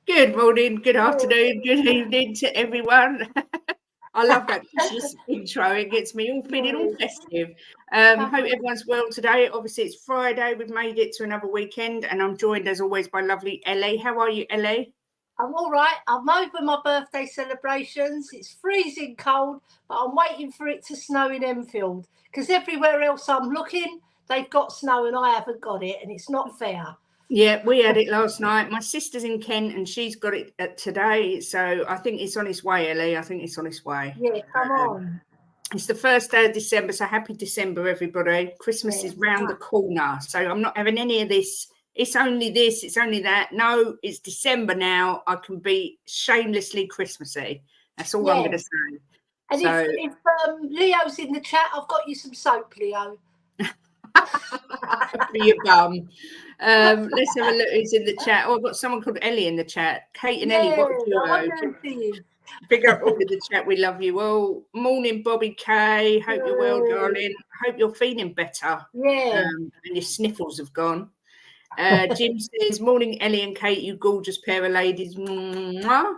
Good morning, good afternoon, good evening to everyone. I love that Christmas intro. It gets me all feeling all festive. Hope everyone's well today. Obviously, it's Friday. We've made it to another weekend, and I'm joined as always by lovely Elly. How are you, Elly? I'm all right. I'm over my birthday celebrations. It's freezing cold, but I'm waiting for it to snow in Enfield because everywhere else I'm looking, they've got snow and I haven't got it, and it's not fair. Yeah, we had it last night. My sister's in Kent and she's got it today. So I think it's on its way, Elly. I think it's on its way. Yeah, come on. It's the first day of December, so happy December, everybody. Christmas is round the corner. So I'm not having any of this. It's only this, it's only that. No, it's December now. I can be shamelessly Christmassy. That's all I'm going to say. And so, if Leo's in the chat, I've got you some soap, Leo. For your bum. Let's have a look who's in the chat. Oh, I've got someone called Elly in the chat. Kate and Elly, what a duo. Big up all in the chat. We love you all. Morning, Bobby K. Hope you're well, darling. Hope you're feeling better. Yeah. And your sniffles have gone. Jim says, morning, Elly and Kate, you gorgeous pair of ladies. Marco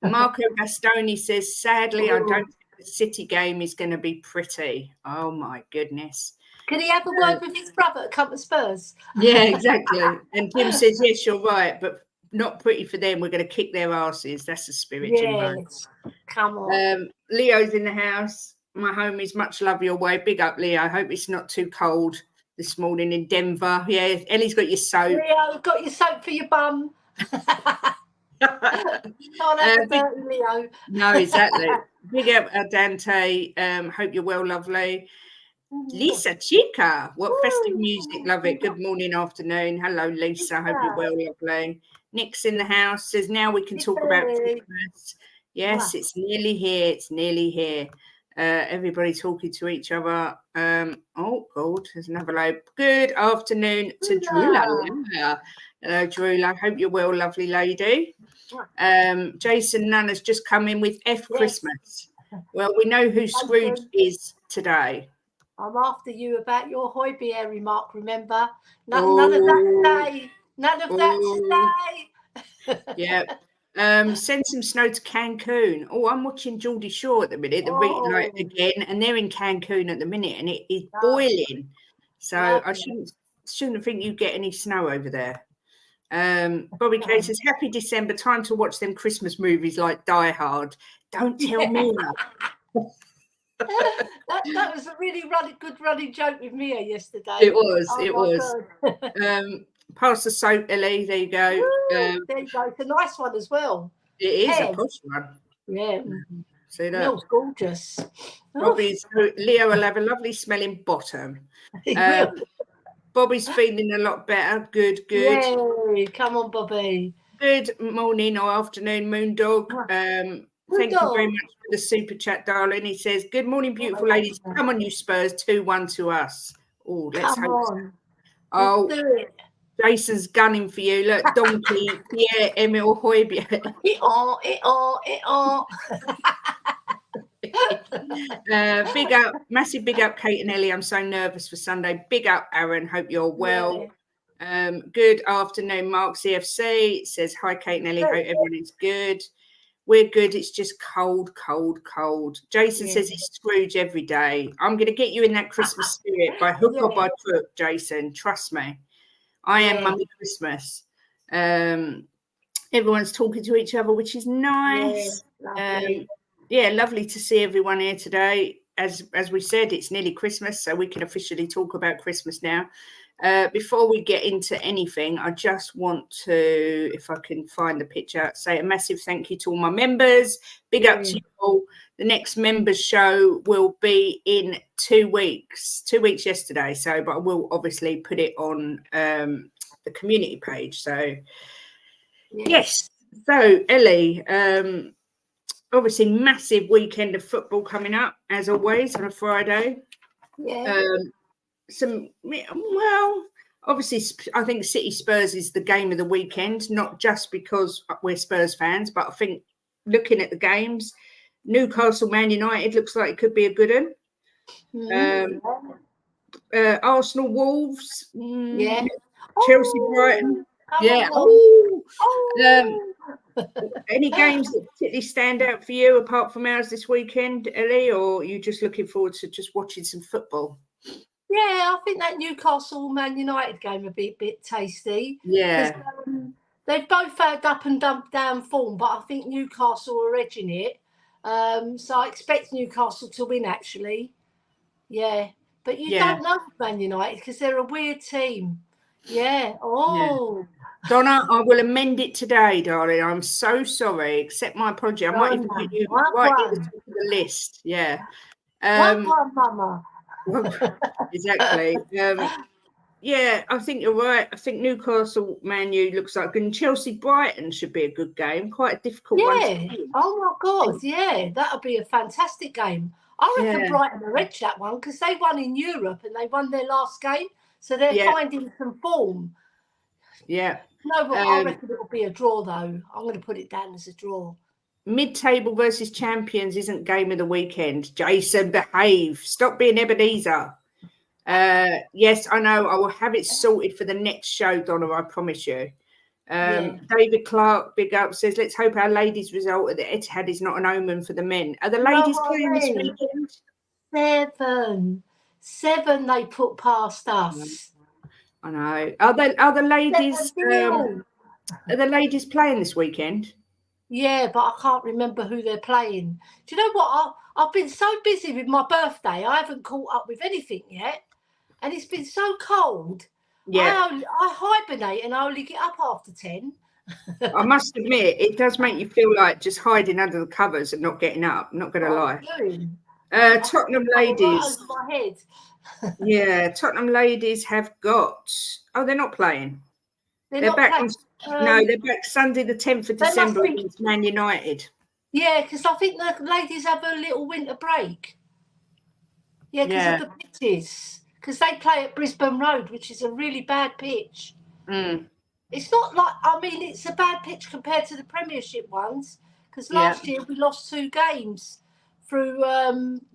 Bastoni says, sadly, I don't think the City game is going to be pretty. Oh, my goodness. Can he have a word with his brother at come to Spurs? Yeah, exactly. And Jim says, yes, you're right, but not pretty for them. We're going to kick their asses. That's the spirit, Jimbo. Come on. Leo's in the house. My home is much love your way. Big up, Leo. I hope it's not too cold this morning in Denver. Yeah, Ellie's got your soap. Leo, got your soap for your bum. Can't have a dirty Leo. No, exactly. Big up, Dante. Hope you're well, lovely. Lisa Chica, what festive music, love it. Good morning, afternoon. Hello, Lisa. Hope you're well, lovely. Nick's in the house, says now we can talk about Christmas. Yes, it's nearly here. It's nearly here. Everybody talking to each other. Oh, God, there's another load. Good afternoon to Drula. Hello, Drula. Hope you're well, lovely lady. Jason Nunn has just come in with F Christmas. Well, we know who Scrooge is today. I'm after you about your Hoybier remark, remember? None of that today. None of that today. Yeah. Send some snow to Cancun. Oh, I'm watching Geordie Shore at the minute, again, and they're in Cancun at the minute, and it is boiling. So I shouldn't think you get any snow over there. Bobby K says, happy December, time to watch them Christmas movies like Die Hard. Don't tell me that. that was a really good running joke with Mia yesterday. It was. Pass the soap, Elly. There you go. There you go. It's a nice one as well. It is a posh one. Yeah. See that? Smells gorgeous. Leo will have a lovely smelling bottom. Bobby's feeling a lot better. Good. Yay. Come on, Bobby. Good morning or afternoon, Moondog. Thank you very much for the super chat, darling. He says, good morning, beautiful ladies. Come on, you Spurs, 2-1 to us. Oh, let's hope so. Oh, do it. Jason's gunning for you. Look, Donkey, Pierre, Emil, Hoybier. Massive big up, Kate and Elly. I'm so nervous for Sunday. Big up, Aaron. Hope you're well. Yeah. Good afternoon, Mark CFC. Says, hi, Kate and Elly. Hope everyone is good. We're good. It's just cold. Jason says it's Scrooge every day. I'm going to get you in that Christmas spirit by hook or by crook, Jason. Trust me. I am Mummy Christmas. Everyone's talking to each other, which is nice. Lovely to see everyone here today. As we said, it's nearly Christmas, so we can officially talk about Christmas now. Before we get into anything, I just want to, if I can find the picture, say a massive thank you to all my members. Big up to you all. The next members show will be in 2 weeks. 2 weeks yesterday. But I will obviously put it on the community page. So yes. So Elly, obviously massive weekend of football coming up as always on a Friday. Obviously, I think City Spurs is the game of the weekend, not just because we're Spurs fans, but I think looking at the games, Newcastle Man United looks like it could be a good one. Arsenal Wolves, Chelsea Brighton. Oh. Any games that particularly stand out for you apart from ours this weekend, Elly, or are you just looking forward to just watching some football? Yeah, I think that Newcastle Man United game would be a bit tasty. Yeah. They've both had up and down form, but I think Newcastle are edging it. So I expect Newcastle to win, actually. Yeah. But you don't know Man United because they're a weird team. Yeah. Oh. Yeah. Donna, I will amend it today, darling. I'm so sorry. Accept my apology. I might even put you right at the top of the list. Yeah. One, mama. Exactly. Yeah, I think you're right. I think Newcastle Man U looks like good. And Chelsea Brighton should be a good game. Quite a difficult one to win. Oh my God. Yeah, that'll be a fantastic game. I reckon Brighton will edge that one because they won in Europe and they won their last game. So they're finding some form. Yeah. No, but I reckon it will be a draw, though. I'm going to put it down as a draw. Mid-table versus champions isn't game of the weekend. Jason, behave. Stop being Ebenezer. Yes, I know. I will have it sorted for the next show, Donna, I promise you. David Clark, big up, says, let's hope our ladies' result at the Etihad is not an omen for the men. Are the ladies playing this weekend? 7 they put past us. I know. Are the ladies are the ladies playing this weekend? Yeah, but I can't remember who they're playing. Do you know what? I've been so busy with my birthday, I haven't caught up with anything yet. And it's been so cold. Yeah. I hibernate and I only get up after 10. I must admit, it does make you feel like just hiding under the covers and not getting up. I'm not going to lie. Tottenham ladies. Right my head. Yeah, Tottenham ladies have got. Oh, they're not playing. They're back. No, they're back Sunday, the 10th of December against Man United. Yeah, because I think the ladies have a little winter break. Yeah, because of the pitches. Because they play at Brisbane Road, which is a really bad pitch. It's not like, I mean, it's a bad pitch compared to the Premiership ones. Because last year we lost 2 games through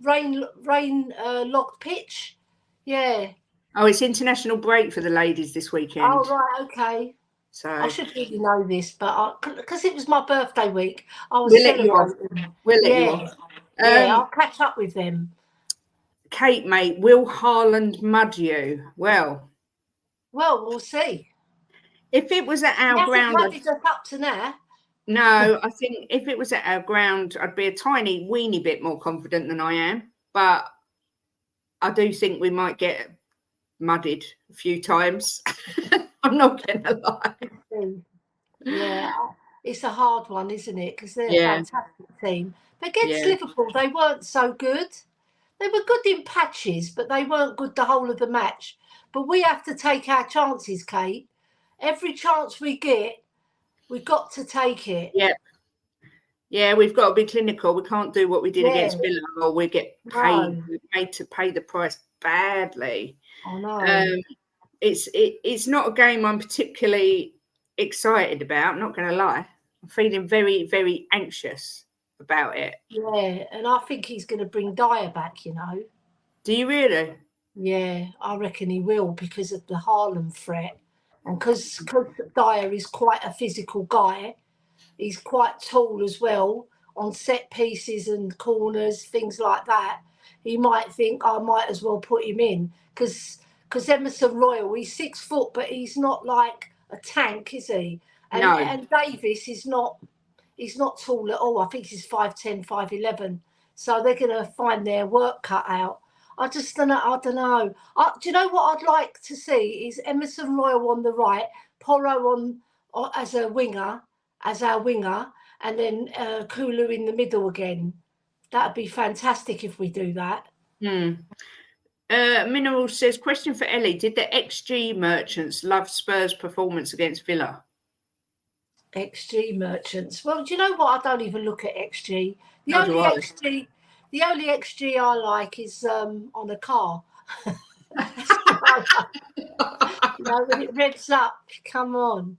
rain-locked pitch. Yeah. Oh, it's international break for the ladies this weekend. Oh, right, okay. So I should really know this, but because it was my birthday week, I was celebrating. We'll let you off. Yeah, I'll catch up with them. Kate, mate, will Haaland mud you? Well, we'll see. If it was at our ground, mudded us up to now. No, I think if it was at our ground, I'd be a tiny, weeny bit more confident than I am. But I do think we might get mudded a few times. I'm not going to lie. Yeah, it's a hard one, isn't it? Because they're a fantastic team. But against Liverpool, they weren't so good. They were good in patches, but they weren't good the whole of the match. But we have to take our chances, Kate. Every chance we get, we've got to take it. Yeah, we've got to be clinical. We can't do what we did against Villa, or we get paid. We're made to pay the price badly. I know. It's not a game I'm particularly excited about. I'm not going to lie. I'm feeling very, very anxious about it. Yeah, and I think he's going to bring Dyer back, you know. Do you really? Yeah, I reckon he will because of the Haaland threat. And because Dyer is quite a physical guy, he's quite tall as well on set pieces and corners, things like that. He might think I might as well put him in because Emerson Royal, he's 6 foot, but he's not like a tank, is he? And, no. And Davis is not. He's not tall at all. I think he's 5'10", 5'11". So they're going to find their work cut out. I just don't know. Do you know what I'd like to see is Emerson Royal on the right, Porro as our winger, and then Kulu in the middle again. That'd be fantastic if we do that. Mineral says, question for Elly. Did the XG merchants love Spurs' performance against Villa? XG merchants. Well, do you know what? I don't even look at XG. The only XG I like is on a car. When it revs up, come on.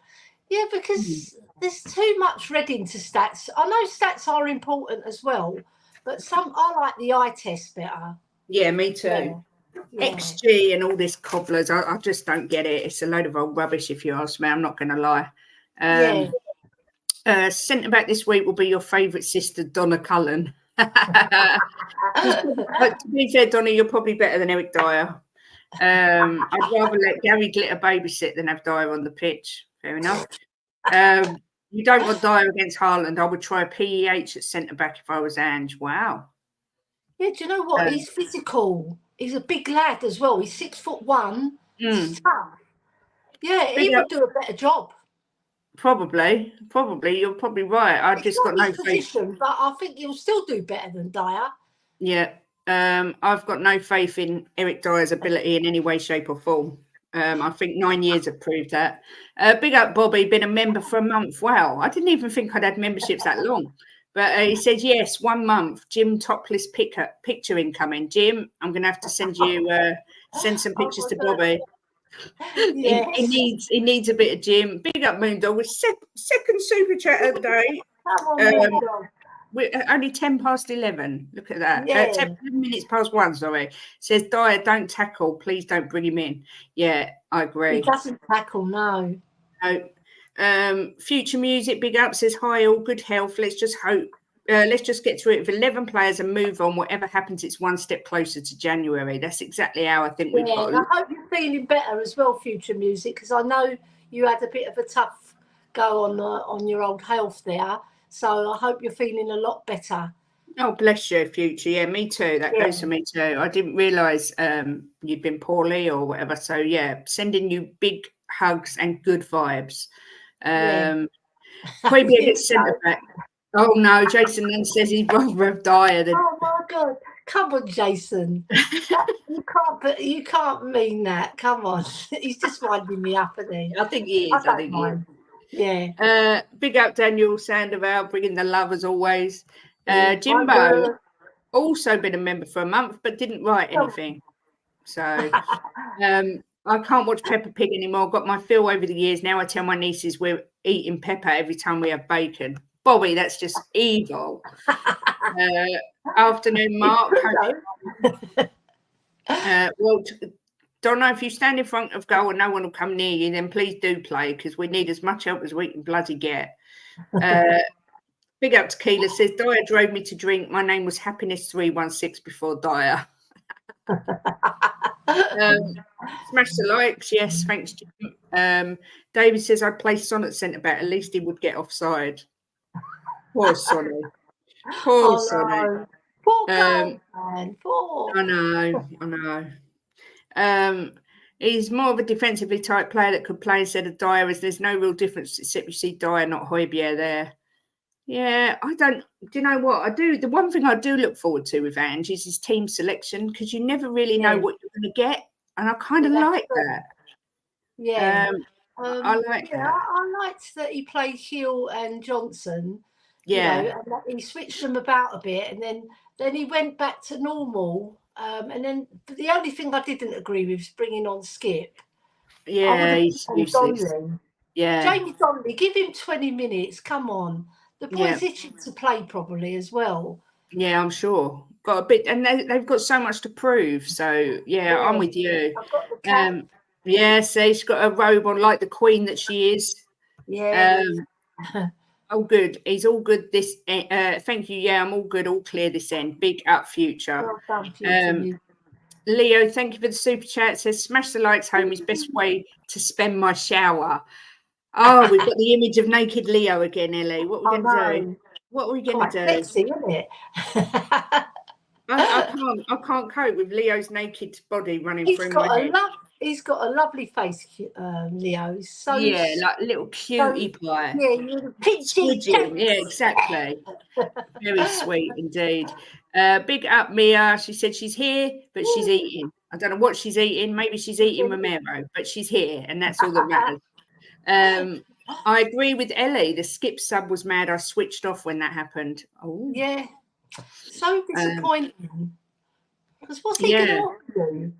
Yeah, because there's too much read into stats. I know stats are important as well, but I like the eye test better. Yeah, me too. Yeah. XG and all this cobblers, I just don't get it. It's a load of old rubbish, if you ask me. I'm not going to lie. Centre back this week will be your favourite sister, Donna Cullen. To be fair, Donna, you're probably better than Eric Dyer. I'd rather let Gary Glitter babysit than have Dyer on the pitch. Fair enough. You don't want Dyer against Haaland. I would try a PEH at centre back if I was Ange. Wow. Yeah, do you know what? He's physical. He's a big lad as well. He's 6'1". He's tough. Yeah, he would do a better job. Probably. You're probably right. I just got no faith. But I think he'll still do better than Dyer. Yeah. I've got no faith in Eric Dyer's ability in any way, shape, or form. I think 9 years have proved that. Big up, Bobby, been a member for a month. Wow, I didn't even think I'd had memberships that long. But he says, yes, 1 month. Jim topless picture incoming. Jim, I'm going to have to send some pictures to Bobby. Yes. He needs a bit of Jim. Big up, Moondog, with second super chat of the day. We're only 11:10. Look at that. Yeah. 10 minutes past 1, sorry. Says, Dyer, don't tackle. Please don't bring him in. Yeah, I agree. He doesn't tackle, no. Future Music, big up, says, hi, all good health. Let's just hope. Let's just get through it with 11 players and move on. Whatever happens, it's one step closer to January. That's exactly how I think we've got. I hope you're feeling better as well, Future Music, because I know you had a bit of a tough go on your old health there. So I hope you're feeling a lot better. Oh, bless you, Future. Yeah, me too. That goes for me too. I didn't realise you'd been poorly or whatever. So, yeah, sending you big hugs and good vibes. Maybe a bit centre back. Oh, no, Jason then says he'd rather have Dyer than... Oh, my God. Come on, Jason. You can't mean that. Come on. He's just winding me up, isn't he? I think he is. I think he is. Yeah. Big up Daniel Sandoval, bringing the love as always. Jimbo, also been a member for a month, but didn't write anything. So I can't watch Peppa Pig anymore. Got my fill over the years. Now I tell my nieces we're eating Peppa every time we have bacon. Bobby, that's just evil. Afternoon, Mark. Well, don't know if you stand in front of goal and no one will come near you, then please do play because we need as much help as we can bloody get. Big up Tequila says, Dyer drove me to drink. My name was Happiness316 before Dyer. Smash the likes. Yes, thanks, Jim. David says, I'd play Son at centre back. At least he would get offside. Poor Sonny. Poor Sonny. No. Poor man. Poor. I know. He's more of a defensively type player that could play instead of Dyer, as there's no real difference except you see Dyer, not Højbjerg there. Yeah, I don't. Do you know what I do? The one thing I do look forward to with Ange is his team selection because you never really know what you're going to get, and I kind of like that. Yeah, I like that. I liked that he played Hill and Johnson. Yeah, you know, and that he switched them about a bit, and then he went back to normal. And then the only thing I didn't agree with is bringing on Skip. Yeah, he's useless. Yeah, Jamie Donnelly, give him 20 minutes. Come on. The boy's itching to play properly as well. Yeah, I'm sure. Got a bit, and they've got so much to prove. So yeah. I'm with you. I've got the cap. Yeah, so she's got a robe on like the queen that she is. Yeah. Oh, good. He's all good. This. Thank you. Yeah, I'm all good. All clear this end. Big up, Future. Well done, Future. Leo, thank you for the super chat. It says, smash the likes home is best way to spend my shower. Oh, we've got the image of naked Leo again, Elly. What are we going to do? What are we going to do? Sexy, isn't it? I can't cope with Leo's naked body running through my head. He's got a lovely face, Leo. So like little cutie pie. Yeah, you're peachy. Yeah, exactly. Very sweet indeed. Big up Mia. She said she's here, but she's eating. I don't know what she's eating. Maybe she's eating Romero, but she's here, and that's all that matters. I agree with Elly. The skip sub was mad. I switched off when that happened. Oh, yeah. So disappointing. Because what's he going to offer you?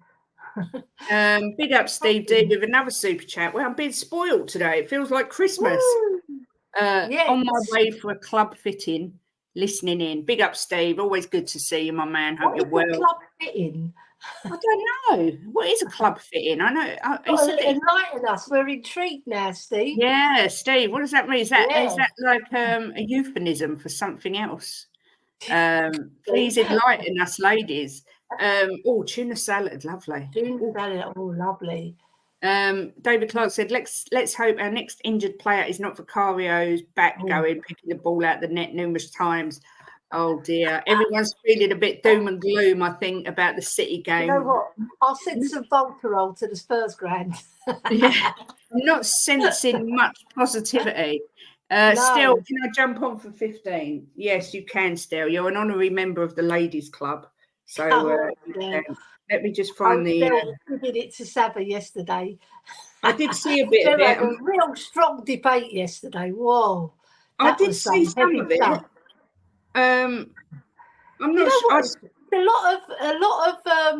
Big up Steve D with another super chat. Well, I'm being spoiled today. It feels like Christmas. On my way for a club fitting, listening in. Big up Steve. Always good to see you, my man. Hope you're well. Club fitting? I don't know. What is a club fitting? I know. Enlighten us. We're intrigued now, Steve. Yeah, Steve. What does that mean? Is that Yeah. like a euphemism for something else? Please enlighten us, ladies. Tuna salad, lovely. Tuna salad, lovely. David Clark said, let's hope our next injured player is not Vicario's back going, picking the ball out the net numerous times. Oh dear. Everyone's feeling a bit doom and gloom, I think, about the City game. You know what? I'll send some Voltarol to the Spurs ground. Yeah. I'm not sensing much positivity. Still, can I jump on for 15? Yes, you can still. You're an honorary member of the ladies club. So let me just find we did it to Saba yesterday. I did see a bit of it. Had a real strong debate yesterday. Whoa. I did see some of it. I'm not sure. A lot of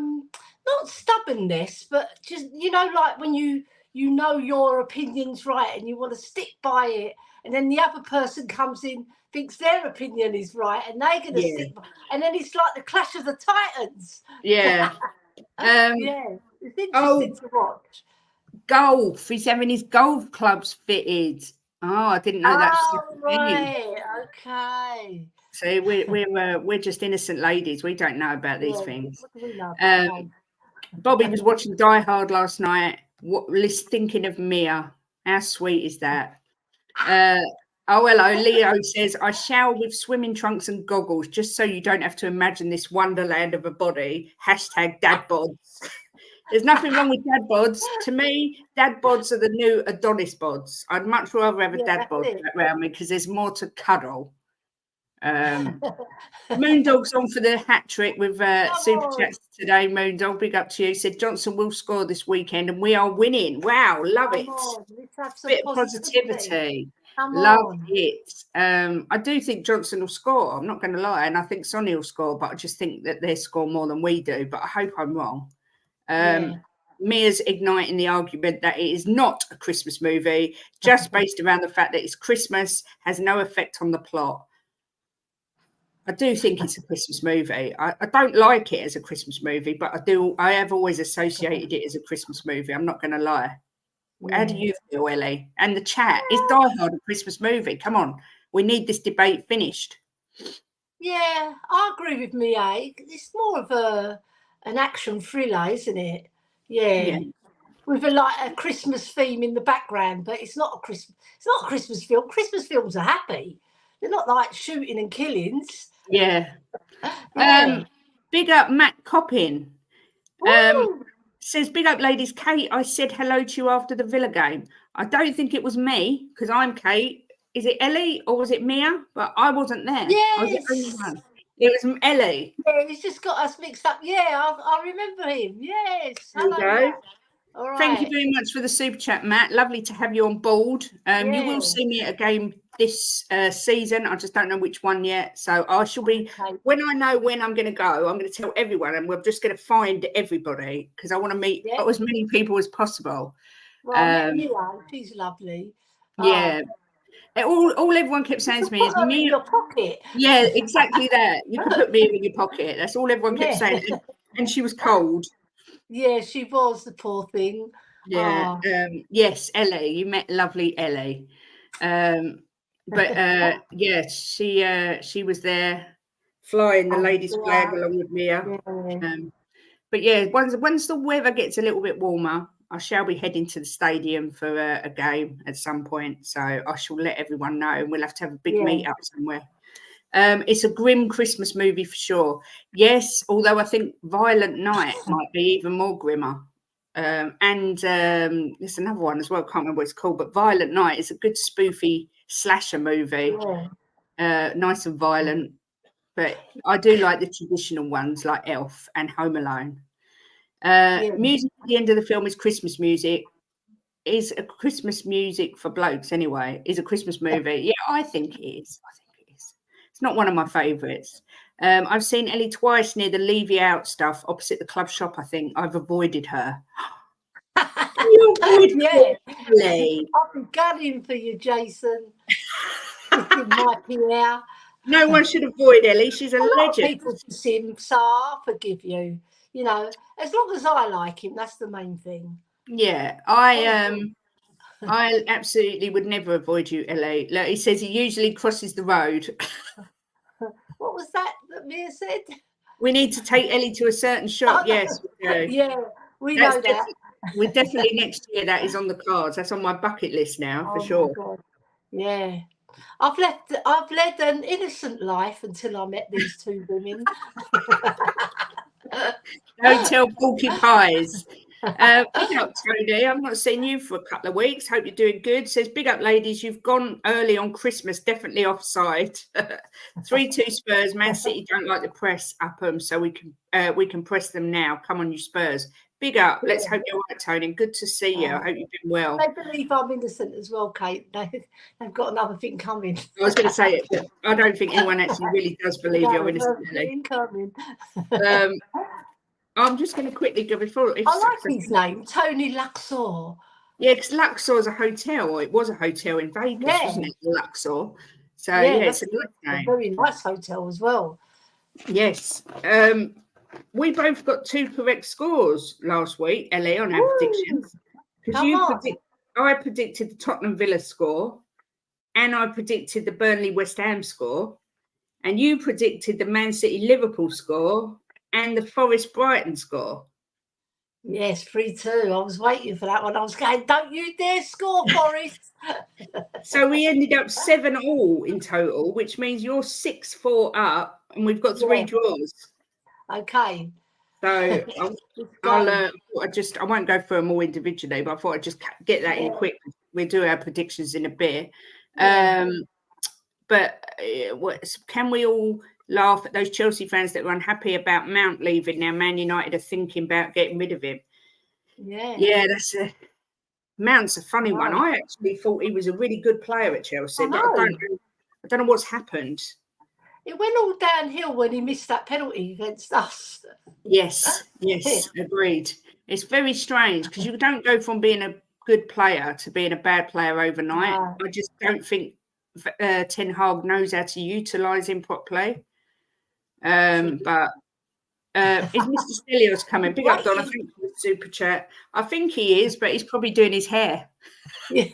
not stubbornness, but just like when you know your opinion's right and you want to stick by it, and then the other person comes in, thinks their opinion is right, and they're going to stick by, and then it's like the clash of the titans. Yeah. It's interesting to watch. Golf. He's having his golf clubs fitted. Oh, I didn't know that. Right. Okay. So we're just innocent ladies. We don't know about these things. What do we know? Bobby was watching Die Hard last night. Thinking of Mia. How sweet is that? Hello. Leo says, I shower with swimming trunks and goggles just so you don't have to imagine this wonderland of a body. #dad bods. There's nothing wrong with dad bods. To me, dad bods are the new Adonis bods. I'd much rather have a dad bod around me because there's more to cuddle. Moondog's on for the hat trick with super chats today. Moondog, big up to you. Said Johnson will score this weekend and we are winning. Wow, love it. Let's have some bit of positivity. Love it. I do think Johnson will score. I'm not going to lie, and I think Sonny will score, but I just think that they score more than we do. But I hope I'm wrong. Mia's igniting the argument that it is not a Christmas movie, just based around the fact that it's Christmas, has no effect on the plot. I do think it's a Christmas movie. I don't like it as a Christmas movie, but I have always associated it as a Christmas movie. I'm not going to lie. How do you feel, Elly? And the chat, is Die Hard a Christmas movie? Come on, we need this debate finished. Yeah, I agree with Mia. It's more of an action thriller, isn't it? Yeah. With a Christmas theme in the background, but it's not a Christmas film. Christmas films are happy. They're not like shooting and killings. Yeah. Big up Matt Coppin. Says, big up ladies. Kate, I said hello to you after the Villa game. I don't think it was me because I'm Kate. Is it Elly or was it Mia? But I wasn't there. Yes. I was the only one. It was Elly. Yeah, he's just got us mixed up. Yeah, I remember him. Yes. There you go. All right. Thank you very much for the super chat, Matt. Lovely to have you on board. You will see me at a game this season. I just don't know which one yet. So I shall be, when I know when I'm going to go, I'm going to tell everyone and we're just going to find everybody because I want to meet as many people as possible. Well, she's lovely. Yeah. All everyone kept saying to me is me in your pocket. Yeah, exactly that. You can put me in your pocket. That's all everyone kept saying. And she was cold. Yeah, she was, the poor thing. Yeah. Yes, Elly. You met lovely Elly. But she was there flying the ladies' flag along with Mia. But yeah, once the weather gets a little bit warmer, I shall be heading to the stadium for a game at some point. So I shall let everyone know, and we'll have to have a big meet up somewhere. It's a grim Christmas movie for sure. Yes, although I think Violent Night might be even more grimmer. And there's another one as well. I can't remember what it's called, but Violent Night is a good spoofy slasher movie. Nice and violent. But I do like the traditional ones like Elf and Home Alone. Music at the end of the film is Christmas music. Is a Christmas music for blokes anyway. Is a Christmas movie. Yeah, I think it is. It's not one of my favourites. I've seen Elly twice near the Leave You Out stuff opposite the club shop, I think. I've avoided her. You avoid Elly. I'll be gunning for you, Jason. No one should avoid Elly. She's a legend. People to Sim, so I'll forgive you. you know, as long as I like him, that's the main thing. Yeah, I absolutely would never avoid you, Elly. Look, he says he usually crosses the road. What was that Mia said? We need to take Elly to a certain shop. Yes, we do. Yeah, we know that. We're definitely next year. That is on the cards. That's on my bucket list now, for sure. My God. Yeah. I've led an innocent life until I met these two women. Don't tell porcupines. Big up, Tony. I've not seen you for a couple of weeks. Hope you're doing good. Says, big up, ladies. You've gone early on Christmas. Definitely offside. 3-2 Spurs. Man City don't like the press up them, so we can press them now. Come on, you Spurs. Big up. Let's hope you're right, Tony. Good to see you. I hope you've been well. They believe I'm innocent as well, Kate. They've got another thing coming. I was going to say it, but I don't think anyone actually really does believe you're innocent. Coming. I'm just going to quickly go before. I like his name, Tony Luxor. Yeah, because Luxor is a hotel, or it was a hotel in Vegas, wasn't it? Luxor. So yeah, it's a nice name. A very nice hotel as well. Yes. We both got 2 correct scores last week, Elly, on our predictions. Because I predicted the Tottenham Villa score, and I predicted the Burnley West Ham score, and you predicted the Man City Liverpool score and the Forest Brighton score. Yes, 3-2. I was waiting for that one. I was going, don't you dare score, Forest. So we ended up 7-all in total, which means you're 6-4 up, and we've got 3 draws. Okay. So I won't go through them all individually, but I thought I'd just get that in quick. We'll do our predictions in a bit. But can we all laugh at those Chelsea fans that were unhappy about Mount leaving? Now Man United are thinking about getting rid of him. Yeah, Mount's a funny one. I actually thought he was a really good player at Chelsea, but I don't know what's happened. It went all downhill when he missed that penalty against us. Yes, agreed. It's very strange because you don't go from being a good player to being a bad player overnight. I just don't think Ten Hag knows how to utilise him properly. But is Mr. Stelios coming? Big up, Don. I think for the super chat. I think he is, but he's probably doing his hair. Yeah.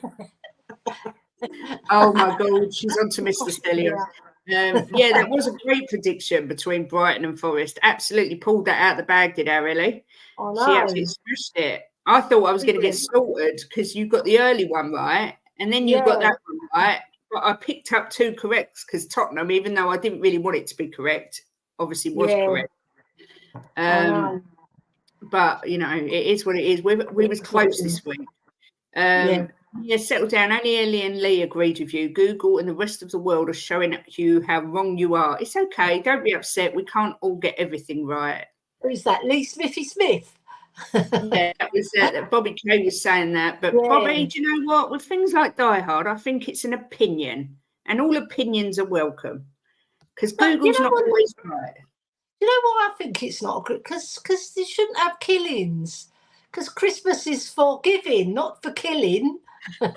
Oh my God, she's on to Mr. Stelios. That was a great prediction between Brighton and Forest. Absolutely pulled that out of the bag, did our Elly? She absolutely smashed it. I thought I was going to get sorted because you got the early one right, and then you got that one right. But I picked up 2 corrects because Tottenham, even though I didn't really want it to be correct, obviously was correct. But you know, it is what it is. We was close this week. Settle down. Only Elly and Lee agreed with you. Google and the rest of the world are showing you how wrong you are. It's okay. Don't be upset. We can't all get everything right. Who's that? Lee Smithy Smith? That was Bobby Kay was saying that. But Bobby, do you know what? With things like Die Hard, I think it's an opinion, and all opinions are welcome because Google's not always right. You know why I think it's not? Because they shouldn't have killings. Because Christmas is for giving, not for killing. You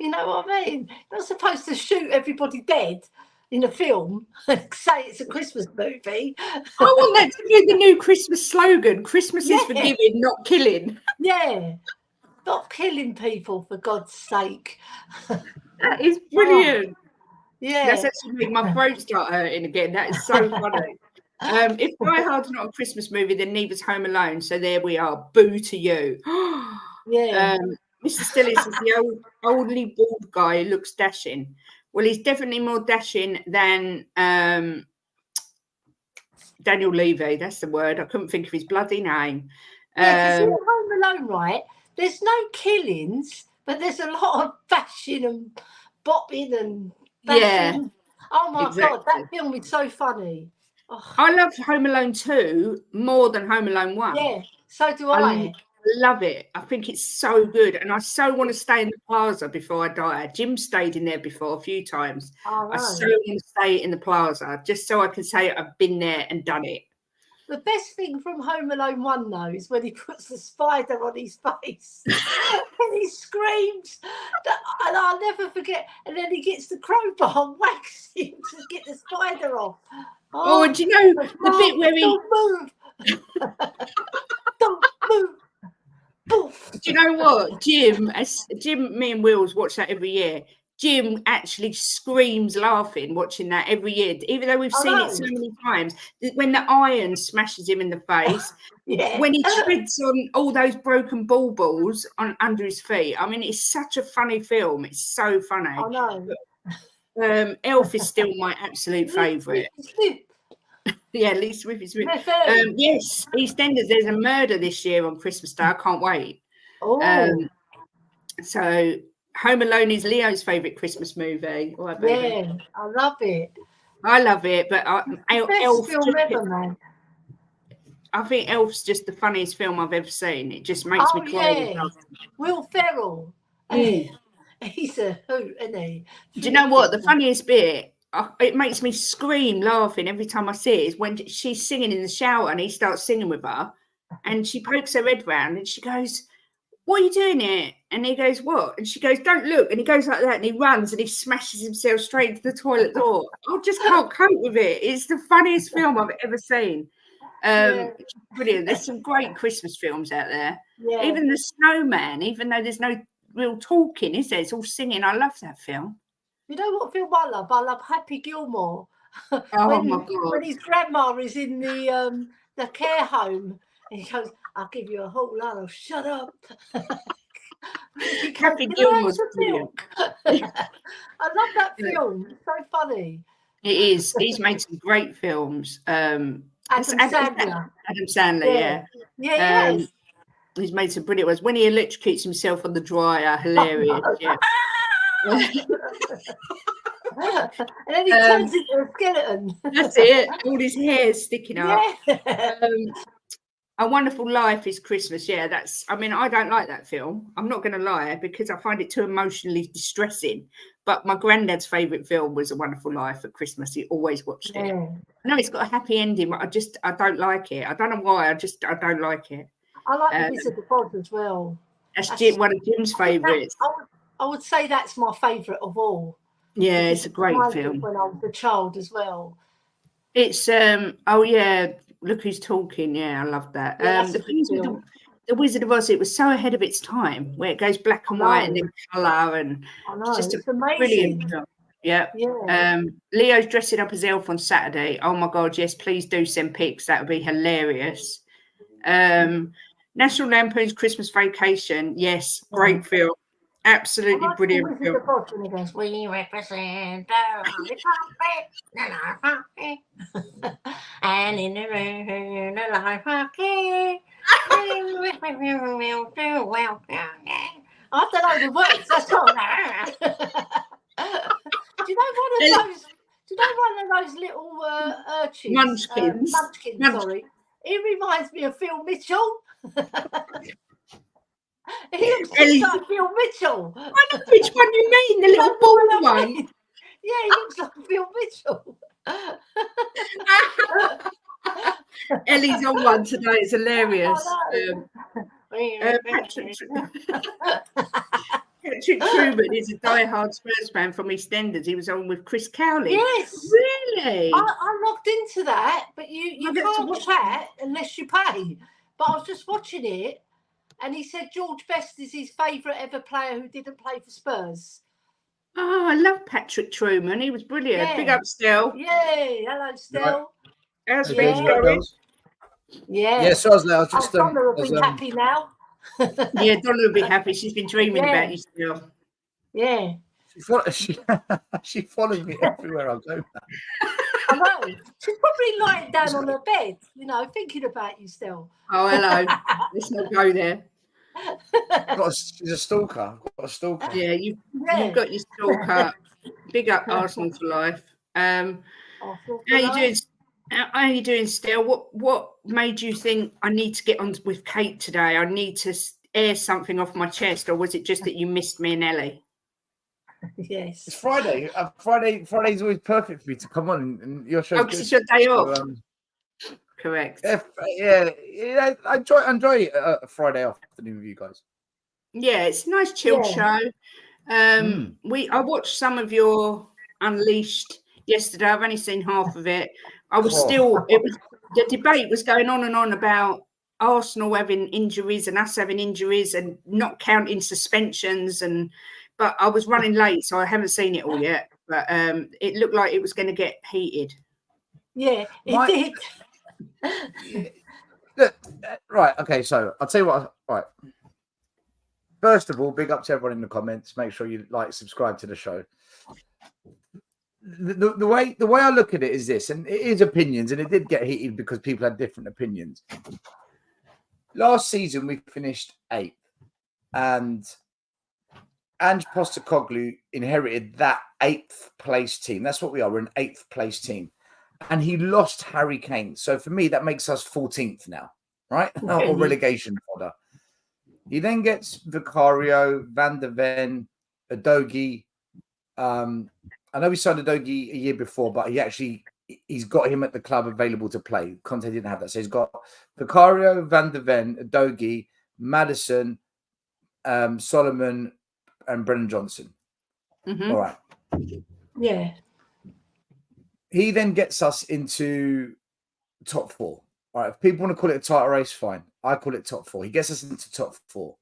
know what I mean? You're not supposed to shoot everybody dead in a film and say it's a Christmas movie. I want that to be the new Christmas slogan. Christmas is for giving, not killing. Yeah. Stop killing people, for God's sake. That is brilliant. Yeah. That's actually making my throat start hurting again. That is so funny. If Die Hard's not a Christmas movie, then neither's Home Alone. So there we are. Boo to you. Mr. Stillis is the oldly bald guy who looks dashing. Well, he's definitely more dashing than Daniel Levy. That's the word. I couldn't think of his bloody name. Yeah, because in Home Alone, right, there's no killings, but there's a lot of bashing and bopping and bashing. Yeah. Oh, my God, that film is so funny. Oh. I love Home Alone 2 more than Home Alone 1. Yeah, so do I. Love it. I think it's so good. And I so want to stay in the plaza before I die. Jim stayed in there before a few times. Oh, I so want to stay in the plaza just so I can say I've been there and done it. The best thing from Home Alone 1, though, is when he puts the spider on his face and he screams. And I'll never forget. And then he gets the crowbar and whacks him to get the spider off. Oh, do you know the bit where he... Don't move. Don't move. Poof. Do you know what? Jim, me and Wills watch that every year. Jim actually screams laughing watching that every year, even though we've seen it so many times. When the iron smashes him in the face, when he treads on all those broken balls under his feet. I mean, it's such a funny film. It's so funny. I know. Elf is still my absolute favourite. Yeah, at least with his yes, EastEnders. There's a murder this year on Christmas Day. I can't wait. So Home Alone is Leo's favourite Christmas movie. Right, yeah, I love it. I love it, but Elf film ever, man. I think Elf's just the funniest film I've ever seen. It just makes me cry. Yeah. Will Ferrell. He's a hoot, isn't he? Do you know what? The funniest bit, it makes me scream laughing every time I see it, is when she's singing in the shower and he starts singing with her and she pokes her head round and she goes, "What are you doing here?" And he goes, "What?" And she goes, "Don't look." And he goes like that and he runs and he smashes himself straight into the toilet door. I just can't cope with it. It's the funniest film I've ever seen. It's brilliant. There's some great Christmas films out there. Yeah. Even The Snowman, even though there's no real talking, is there? It's all singing. I love that film. You know what film I love? I love Happy Gilmore. Oh my God. When his grandma is in the care home and he goes, "I'll give you a whole lot of shut up." Happy Gilmore's brilliant. I love that film. It's so funny. It is. He's made some great films. Adam Sandler. Adam Sandler, yeah. He's made some brilliant ones. When he electrocutes himself on the dryer, hilarious. Yeah. And then he turns into a skeleton. That's it. All his hair sticking up. Yeah. A Wonderful Life is Christmas. Yeah, I mean, I don't like that film. I'm not going to lie, because I find it too emotionally distressing. But my granddad's favourite film was A Wonderful Life at Christmas. He always watched it. I know it's got a happy ending, but I don't like it. I don't know why. I don't like it. I like The Wizard of Oz as well. That's one of Jim's favourites. I would say that's my favourite of all. Yeah, it's a great film. When I was a child as well. It's Look Who's Talking. Yeah, I love that. The Wizard of Oz, it was so ahead of its time, where it goes black and white and then colour, and it's just a brilliant film. Yeah. Leo's dressing up as Elf on Saturday. Oh my God, yes, please do send pics. That would be hilarious. National Lampoon's Christmas Vacation. Yes, great film. Absolutely brilliant film. He goes, "We represent the Republic, and in the room, the life pocket, we'll do well." I don't know the words. That's all. Do you know one of those little urchins? Munchkins. Sorry. He reminds me of Phil Mitchell. He looks just like Phil Mitchell. I know which one you mean, the little bald one. Yeah, he looks like Phil Mitchell. Ellie's on one today. It's hilarious. Patrick Truman is a die-hard Spurs fan from EastEnders. He was on with Chris Cowley. Yes. Really? I logged into that, but you can't chat unless you pay. But I was just watching it, and he said George Best is his favourite ever player who didn't play for Spurs. Oh, I love Patrick Truman. He was brilliant. Yeah. Big up, Stel. Yeah, hello, Stel. How's things going? Yeah. Yeah, so I was just... Donna will be happy now. Yeah, Donna will be happy. She's been dreaming about you still. Yeah. She follows me everywhere I go. I know. She's probably lying down on her bed, thinking about you still. Oh, hello. Let's not go there. She's a stalker. I've got a stalker. Yeah, you've got your stalker. Big up Arsenal for life. How are you doing, Stel? What made you think I need to get on with Kate today? I need to air something off my chest, or was it just that you missed me and Elly? Yes. It's Friday. Friday's always perfect for me to come on, and your show. Oh, because it's your day off. Correct. Yeah. I enjoy a Friday afternoon with you guys. Yeah, it's a nice chill show. I watched some of your Unleashed yesterday. I've only seen half of it. I was still, the debate was going on and on about Arsenal having injuries and us having injuries and not counting suspensions. But I was running late, so I haven't seen it all yet. But it looked like it was going to get heated. Yeah, it did. Look, right, okay, so I'll tell you what. Right. First of all, big up to everyone in the comments. Make sure you like, subscribe to the show. The way I look at it is this, and it is opinions, and it did get heated because people had different opinions. Last season we finished 8th, and Ange Postecoglou inherited that 8th place team. That's what we are. We're an 8th place team, and he lost Harry Kane. So for me, that makes us 14th now, right? Or relegation fodder. He then gets Vicario, Van de Ven, Udogie. I know we signed Udogie a year before, but he's got him at the club available to play. Conte didn't have that. So he's got Vicario, Van de Ven, Udogie, Maddison, Solomon, and Brennan Johnson. All right. Yeah. He then gets us into top 4. All right. If people want to call it a title race, fine. I call it top 4. He gets us into top 4.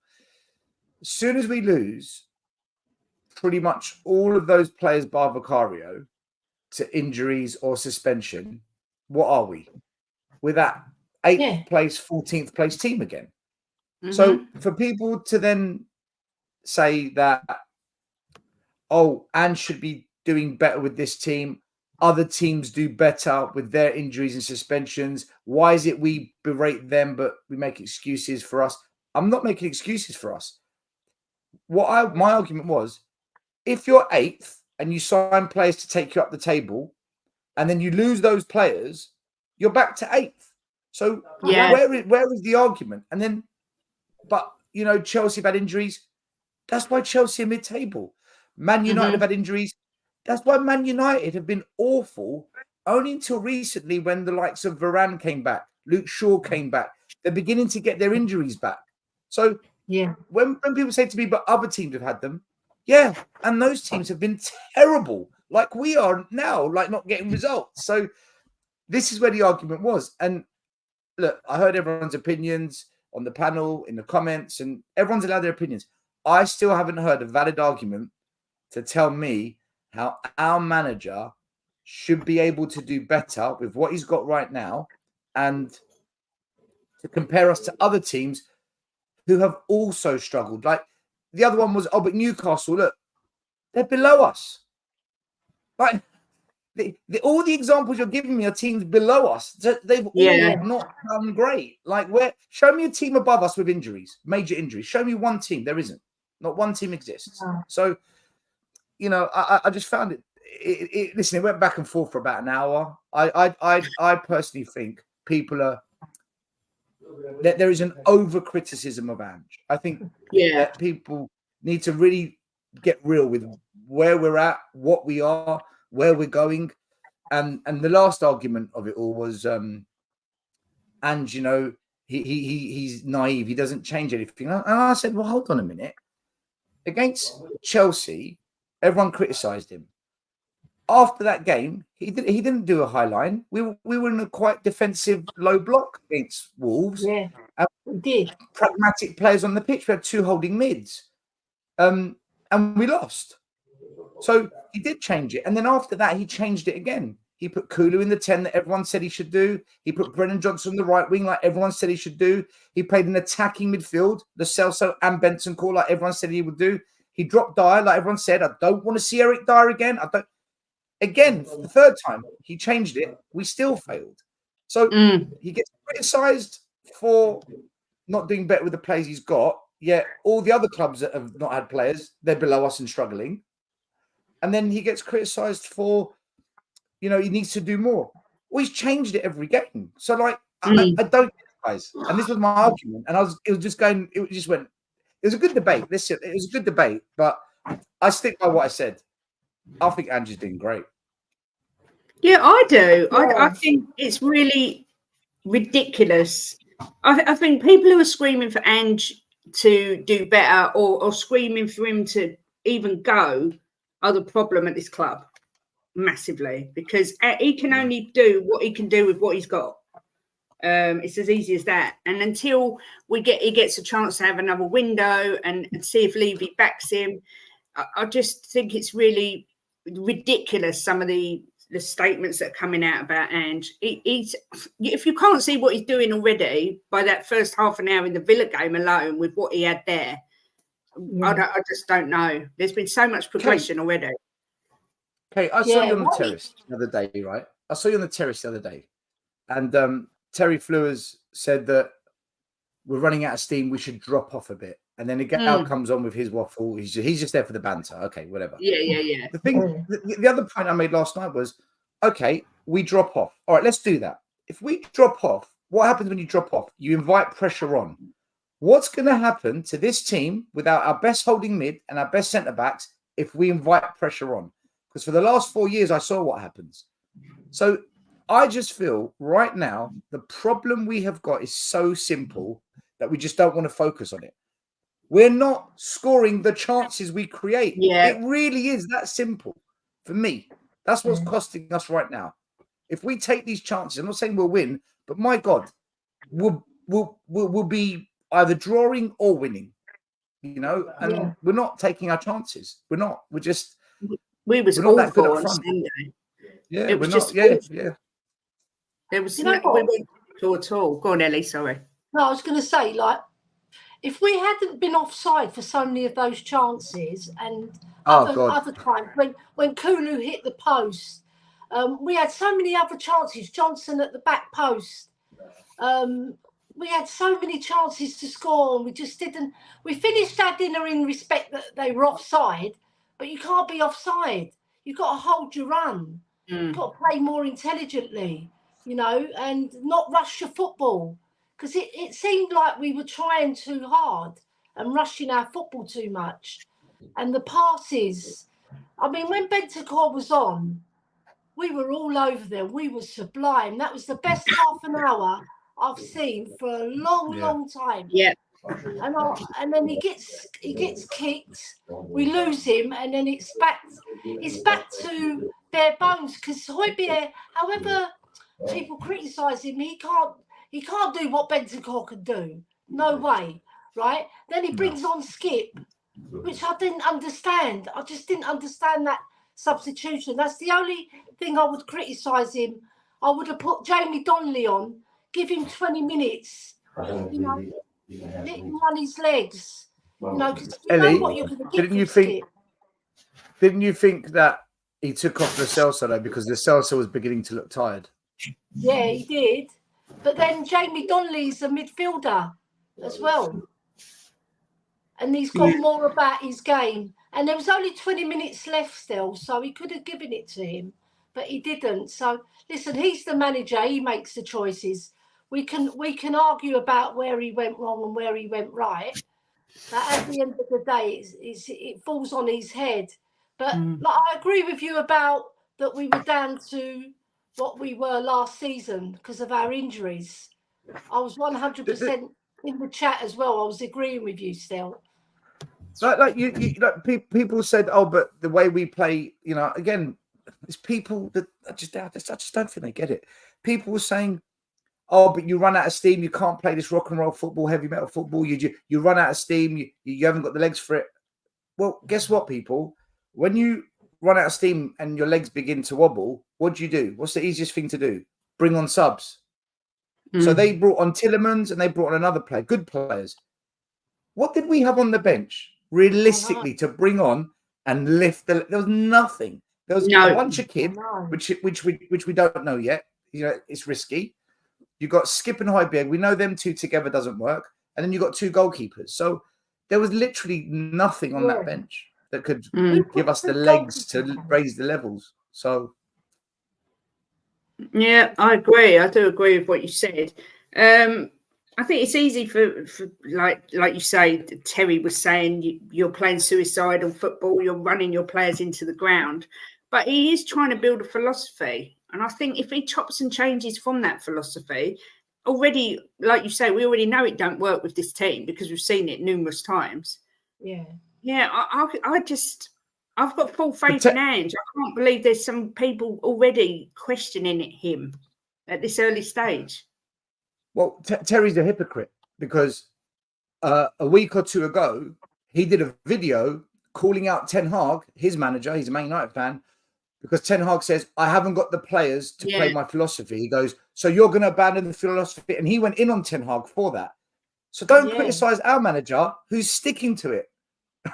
As soon as we lose pretty much all of those players bar Vicario to injuries or suspension, what are we? We're that 8th place, 14th place team again. So for people to then say that, oh, Ange should be doing better with this team, other teams do better with their injuries and suspensions, why is it we berate them but we make excuses for us? I'm not making excuses for us. My argument was, if you're 8th and you sign players to take you up the table, and then you lose those players, you're back to 8th. So where is the argument? And then, but you know, Chelsea have had injuries. That's why Chelsea are mid-table. Man United have had injuries. That's why Man United have been awful. Only until recently, when the likes of Varane came back, Luke Shaw came back, they're beginning to get their injuries back. So when people say to me, but other teams have had them, and those teams have been terrible, like we are now, like not getting results. So this is where the argument was. And look, I heard everyone's opinions on the panel, in the comments, and everyone's allowed their opinions. I still haven't heard a valid argument to tell me how our manager should be able to do better with what he's got right now and to compare us to other teams who have also struggled. Like the other one was, but Newcastle, look, they're below us. Like all the examples you're giving me are teams below us. They've all not done great. Like, show me a team above us with injuries, major injuries. Show me one team. There isn't. Not one team exists. So, you know, I just found it. Listen, it went back and forth for about an hour. I personally think people are that there is an over criticism of Ange. I think that people need to really get real with where we're at, what we are, where we're going. And the last argument of it all was Ange, you know, he's naive, he doesn't change anything. And I said, well, hold on a minute. Against Chelsea, everyone criticised him. After that game, he didn't do a high line. We were in a quite defensive low block against Wolves. Yeah, we did. Pragmatic players on the pitch. We had 2 holding mids. And we lost. So he did change it. And then after that, he changed it again. He put Kulu in the 10 that everyone said he should do. He put Brennan Johnson on the right wing like everyone said he should do. He played an attacking midfield, the Celso and Benson call like everyone said he would do. He dropped Dyer like everyone said. I don't want to see Eric Dyer again. Again, for the 3rd time, he changed it. We still failed. So he gets criticised for not doing better with the players he's got. Yet all the other clubs that have not had players, they're below us and struggling. And then he gets criticised for, you know, he needs to do more. Well, he's changed it every game. So, like, I don't, guys. And this was my argument. And it was a good debate. Listen, it was a good debate. But I stick by what I said. I think Ange is doing great. Yeah, I do. I think it's really ridiculous. I think people who are screaming for Ange to do better or screaming for him to even go are the problem at this club. massively, because he can only do what he can do with what he's got. It's as easy as that. And until he gets a chance to have another window and see if Levy backs him, I just think it's really ridiculous, some of the statements that are coming out about Ange. He's, if you can't see what he's doing already by that first half an hour in the Villa game alone with what he had there, I just don't know. There's been so much progression already. Okay, I saw you on the terrace the other day, right? I saw you on the terrace the other day. And Terry Flewers said that we're running out of steam, we should drop off a bit. And then Gal comes on with his waffle. He's just there for the banter. Okay, whatever. Yeah. The other point I made last night was, okay, we drop off. All right, let's do that. If we drop off, what happens when you drop off? You invite pressure on. What's going to happen to this team without our best holding mid and our best centre backs if we invite pressure on? Because for the last 4 years, I saw what happens. So I just feel right now, the problem we have got is so simple that we just don't want to focus on it. We're not scoring the chances we create. Yeah. It really is that simple for me. That's what's costing us right now. If we take these chances, I'm not saying we'll win, but my God, we'll be either drawing or winning, you know, and we're not taking our chances. We're not. We're just. We was we're not that good awful up on front. Sunday. Yeah, it was we're just not. Yeah, awful. yeah. There was You know no at all. Go on, Elly. Sorry. No, I was going to say, like, if we hadn't been offside for so many of those chances, and other times when Kulu hit the post, we had so many other chances. Johnson at the back post. We had so many chances to score, and we just didn't. We finished our dinner in respect that they were offside, but you can't be offside. You've got to hold your run. You've got to play more intelligently, you know, and not rush your football. Because it seemed like we were trying too hard and rushing our football too much. And the passes, I mean, when Bentancur was on, we were all over there. We were sublime. That was the best half an hour I've seen for a long time. Yeah. And then he gets kicked. We lose him, and then it's back to bare bones. Because Højbjerg, however people criticise him, he can't do what Bentancur can do. No way, right? Then he brings on Skip, which I didn't understand. I just didn't understand that substitution. That's the only thing I would criticise him. I would have put Jamie Donnelly on, give him 20 minutes, you know, let him run his legs. You know, because you Elly, know what you're going to get. Didn't you think that he took off the Celso though because the Celso was beginning to look tired? Yeah, he did. But then Jamie Donnelly's a midfielder as well. And he's got more about his game. And there was only 20 minutes left still, so he could have given it to him, but he didn't. So listen, he's the manager. He makes the choices. We can argue about where he went wrong and where he went right. But at the end of the day, it falls on his head. But like, I agree with you about that we were down to what we were last season because of our injuries. I was 100% in the chat as well. I was agreeing with you still. Like people said, oh, but the way we play, you know, again, it's people that I just don't think they get it. People were saying, oh, but you run out of steam, you can't play this rock and roll football, heavy metal football. You run out of steam, you haven't got the legs for it. Well, guess what, people? When you run out of steam and your legs begin to wobble, what do? What's the easiest thing to do? Bring on subs. So they brought on Tillemans and they brought on another player, good players. What did we have on the bench realistically to bring on and lift? There was nothing. There was a bunch of kids, which we don't know yet. You know, it's risky. You got Skip and Højbjerg. We know them two together doesn't work. And then you got two goalkeepers. So there was literally nothing on that bench that could give us the legs to raise the levels. So yeah, I agree. I do agree with what you said. I think it's easy for like you say, Terry was saying, you're playing suicidal football, you're running your players into the ground. But he is trying to build a philosophy. And I think if he chops and changes from that philosophy, already, like you say, we already know it don't work with this team because we've seen it numerous times. Yeah. Yeah, I've got full faith in Ange. I can't believe there's some people already questioning him at this early stage. Well, Terry's a hypocrite because a week or two ago, he did a video calling out Ten Hag, his manager. He's a Man United fan, because Ten Hag says, I haven't got the players to play my philosophy. He goes, so you're going to abandon the philosophy? And he went in on Ten Hag for that. So don't criticize our manager who's sticking to it,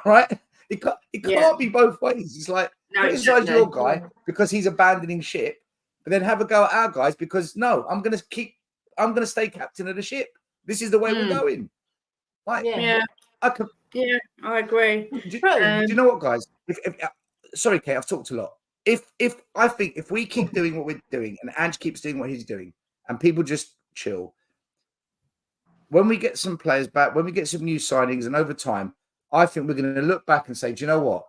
right? It can't be both ways. It's like, criticize your guy because he's abandoning ship, but then have a go at our guys because, no, I'm going to stay captain of the ship. This is the way we're going. Like, I agree. Do you know what, guys? Sorry, Kate, I've talked a lot. I think if we keep doing what we're doing and Ange keeps doing what he's doing and people just chill, when we get some players back, when we get some new signings and over time, I think we're going to look back and say, do you know what?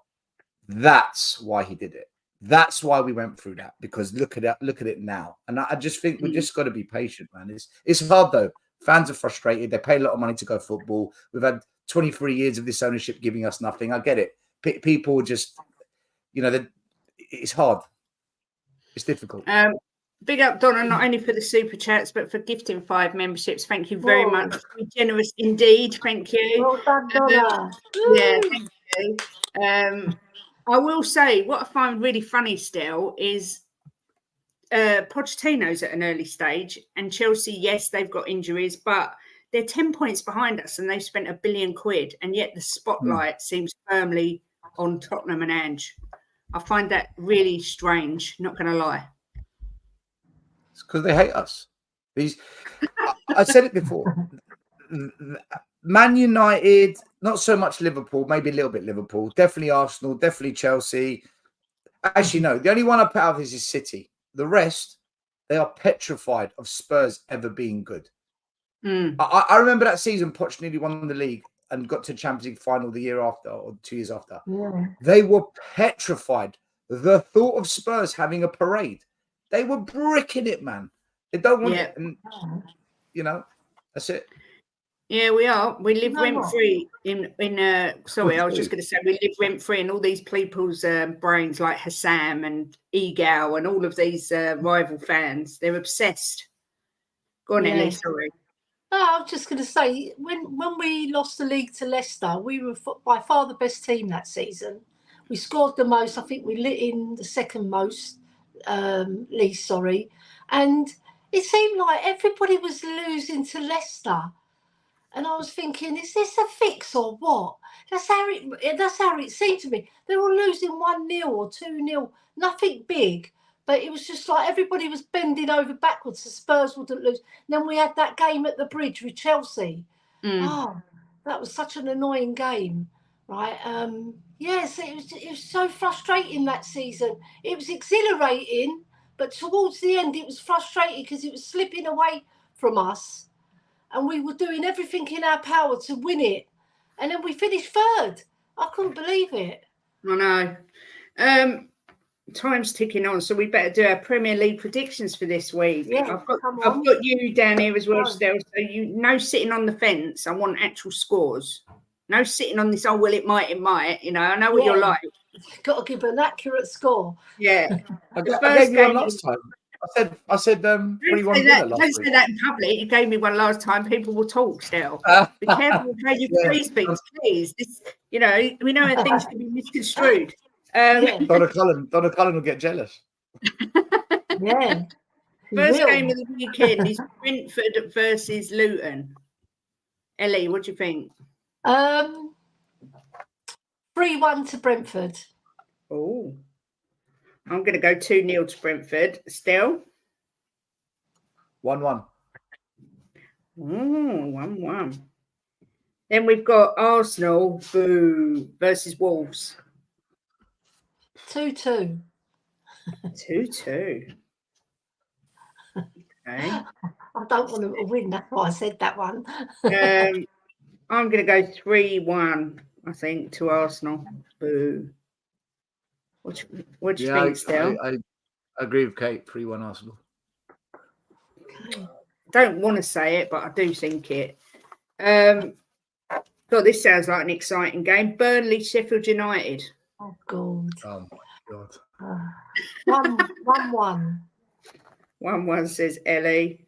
That's why he did it. That's why we went through that, because look at it now. And I just think we just got to be patient, man. It's hard though. Fans are frustrated. They pay a lot of money to go football. We've had 23 years of this ownership giving us nothing. I get it. People just, it's hard. It's difficult. Big up, Donna, not only for the super chats, but for gifting 5 memberships. Thank you very much. Very generous indeed. Thank you. Well done, Donna. Thank you. I will say, what I find really funny still is Pochettino's at an early stage, and Chelsea, yes, they've got injuries, but they're 10 points behind us and they've spent £1 billion, and yet the spotlight seems firmly on Tottenham and Ange. I find that really strange, not going to lie. It's because they hate us. I said it before. Man United, not so much Liverpool, maybe a little bit Liverpool, definitely Arsenal, definitely Chelsea. Actually, no, the only one I put out of this is City. The rest, they are petrified of Spurs ever being good. I remember that season Poch nearly won the league and got to Champions League final the year after or 2 years after. Yeah. They were petrified. The thought of Spurs having a parade. They were bricking it, man. They don't want it. And, that's it. Yeah, we are. We live rent-free in sorry, I was just going to say we live rent-free in all these people's brains, like Hassam and Egal and all of these rival fans. They're obsessed. Go on, Elly, sorry. No, I was just going to say, when we lost the league to Leicester, we were by far the best team that season. We scored the most. I think we lit in the second most, least, sorry. And it seemed like everybody was losing to Leicester. And I was thinking, is this a fix or what? That's how it seemed to me. They were losing 1-0 or 2-0, nothing big. But it was just like everybody was bending over backwards so Spurs wouldn't lose. And then we had that game at the Bridge with Chelsea. Oh, that was such an annoying game, right? Yes, it was so frustrating that season. It was exhilarating, but towards the end it was frustrating because it was slipping away from us. And we were doing everything in our power to win it. And then we finished third. I couldn't believe it. I know. Time's ticking on, so we better do our Premier League predictions for this week. Yeah, I've got you down here as well, Stell. So no sitting on the fence. I want actual scores. No sitting on this, well, it might. I know what you're like. You've got to give an accurate score. Yeah. I gave you one last time. I said 3-1 winner last week. Don't say that in public. You gave me one last time. People will talk still. Be careful how you phrase things, please. We know how things can be misconstrued. Donna Cullen will get jealous. Yeah. First game of the weekend is Brentford versus Luton. Elly, what do you think? 3-1 to Brentford. Oh. I'm going to go 2-0 to Brentford. Still? 1-1. 1-1. Then we've got Arsenal versus Wolves. 2-2. 2-2. Okay. I don't want them to win. That's why I said that one. I'm going to go 3-1, I think, to Arsenal. Boo. What do you think, Stell? I agree with Kate. 3-1 Arsenal. Don't want to say it, but I do think it. God, this sounds like an exciting game. Burnley, Sheffield United. Oh, God. Oh, my God. 1-1. 1-1 says Elly.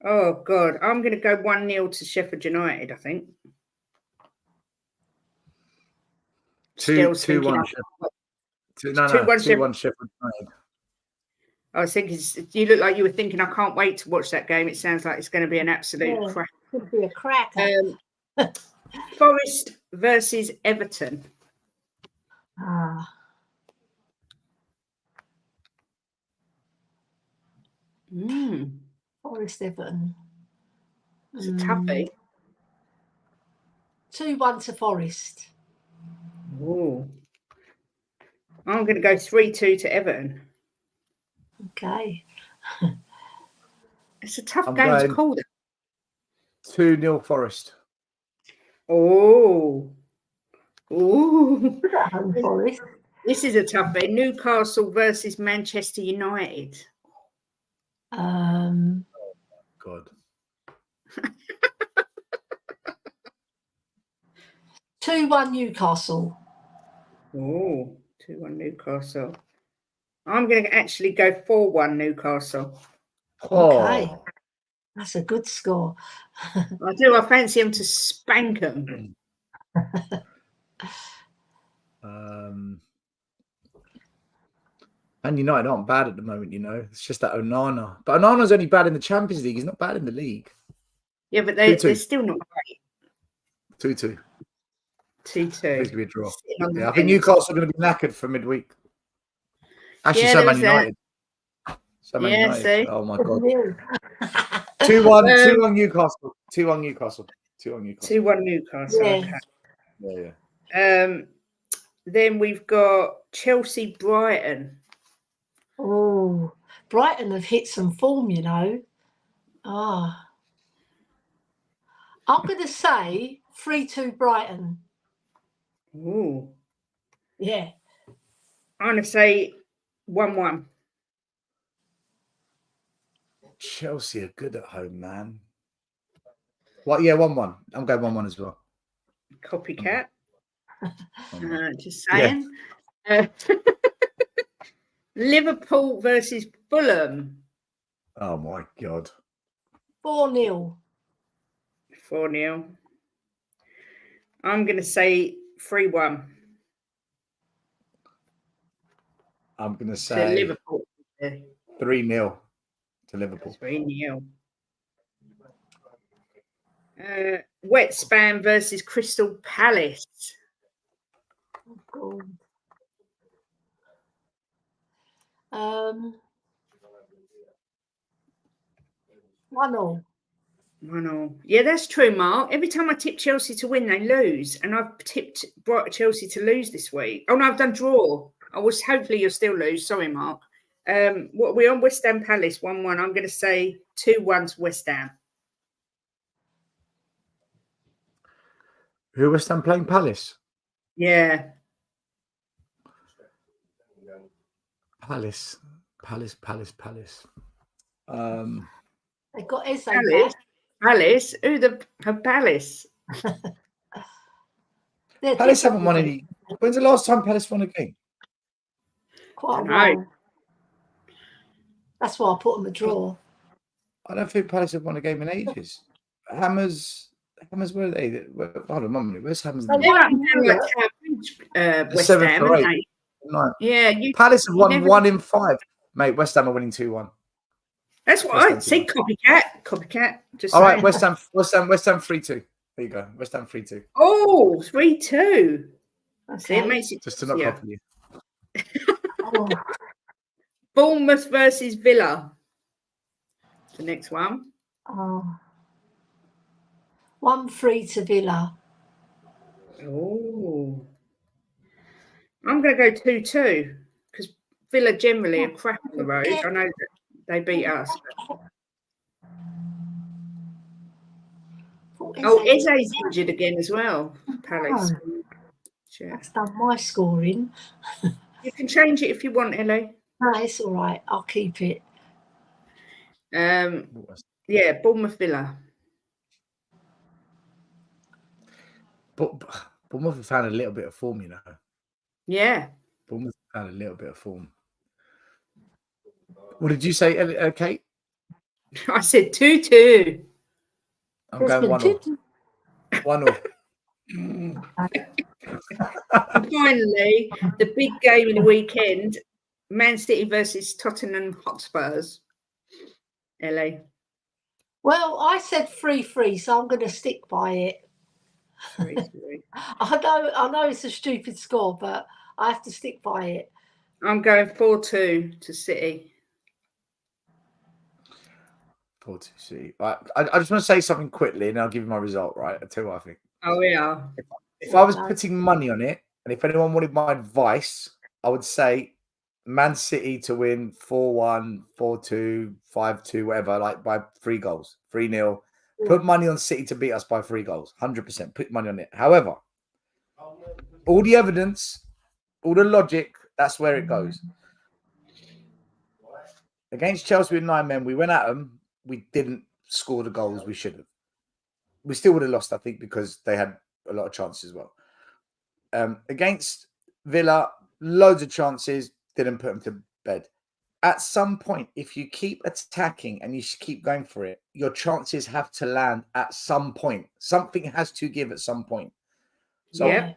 Oh, God. I'm going to go 1-0 to Sheffield United, I think. 2-1 Sheffield. 2-1 Sheffield United. I was thinking, you look like you were thinking, I can't wait to watch that game. It sounds like it's going to be an absolute crack. Could be a cracker. Forest versus Everton. Forest Everton. It's a toughie. 2-1 to Forest. Ooh. I'm going to go 3-2 to Everton. Okay. It's a tough game to call. 2-0 Forest. Oh. Ooh. Forest. This is a toughie. Newcastle versus Manchester United. God. 2-1 Newcastle. Oh, 2-1 Newcastle. I'm going to actually go 4-1 Newcastle. Okay. That's a good score. I do. I fancy him to spank them. And United aren't bad at the moment, you know. It's just that Onana. But Onana's only bad in the Champions League. He's not bad in the league. Yeah, but they're still not great. 2-2. 2-2. It's going to be a draw. Yeah, I think Newcastle are going to be knackered for midweek. Actually, Yeah, so Man United. So Man Yeah, United. see? Oh, my God. 2-1 Newcastle. 2-1 Newcastle. 2-1 Newcastle. 2-1 Newcastle. Yeah. Okay. Yeah. Then we've got Chelsea Brighton. Oh, Brighton have hit some form, you know. I'm going to say 3-2 Brighton. Ooh. Yeah. I'm going to say 1-1. Chelsea are good at home, man. What? Yeah, 1-1. I'm going 1-1 as well. Copycat. 1-1. Just saying. Yeah. Liverpool versus Fulham. Oh, my God. 4-0. 4-0. I'm going to say 3-1. I'm going to To say Liverpool. 3-0 to Liverpool. 3-0. West Ham versus Crystal Palace. Oh, God. 1-0. 1-0. Yeah, that's true, Mark. Every time I tip Chelsea to win, they lose. And I've tipped Chelsea to lose this week. Oh, no, I've done draw. Hopefully you'll still lose. Sorry, Mark. What we're on West Ham Palace 1-1. I'm going to say 2-1 to West Ham. Who West Ham playing? Palace? Yeah. Palace. They've got Eze Palace. Palace? Who the Palace? Palace haven't won any. When's the last time Palace won a game? Quite a while. That's why I put them a draw. I don't think Palace have won a game in ages. Hammers, where are they? Hold on a minute. Where's Hammers? They're up there West Ham, aren't they? Yeah. Palace have won 1 in 5. Mate, West Ham are winning 2-1. That's what I see. Copycat. Just all saying. right, West Ham 3-2. There you go. West Ham 3-2. Oh, 3-2. That's it. Makes it just to not copy you. Bournemouth versus Villa. The next one. 1-3 to Villa. Oh. I'm going to go 2-2 because Villa generally are crap on the road. I know that they beat us. Eze's injured again as well. Palace. That's done my scoring. You can change it if you want, Elly. No, it's all right. I'll keep it. Yeah, Bournemouth Villa. But Bournemouth have found a little bit of form, you know. Yeah. Bournemouth had a little bit of form. What did you say, Kate? I said 2-2. I'm going 1-0. 1-0. And finally, the big game in the weekend, Man City versus Tottenham Hotspurs. Elly. Well, I said 3-3, so I'm going to stick by it. 3-3. I know it's a stupid score, but I have to stick by it. I'm going 4-2 to City. 4-2 City. I just want to say something quickly, and I'll give you my result. Right, I'll tell you what I think. Oh, yeah. If I was putting money on it, and if anyone wanted my advice, I would say Man City to win 4-1, 4-2, 5-2, whatever, like by 3 goals, 3-0. Put money on City to beat us by 3 goals, 100%. Put money on it. However, all the evidence, all the logic, that's where it goes. Against Chelsea with 9 men, we went at them. We didn't score the goals we should have. We still would have lost, I think, because they had a lot of chances as well. Against Villa, loads of chances, didn't put them to bed. At some point, if you keep attacking and you keep going for it, your chances have to land at some point. Something has to give at some point. So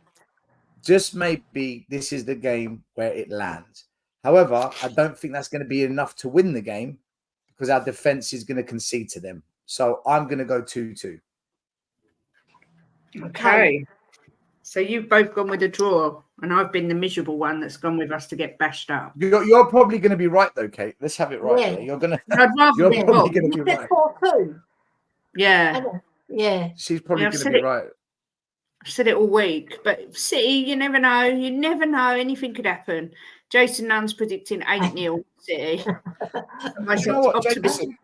just maybe this is the game where it lands. However, I don't think that's going to be enough to win the game because our defense is going to concede to them. So I'm going to go 2-2. Okay. So you've both gone with a draw, and I've been the miserable one that's gone with us to get bashed up. You're probably going to be right, though, Kate. Let's have it right. Yeah. You're going to. I'd rather You're be probably wrong. going to be right. 4-2. Yeah. Yeah. She's probably Yeah, going to be right. I've said it all week, but City, you never know. You never know. Anything could happen. Jason Nunn's predicting 8-0 City. You know what, Jason?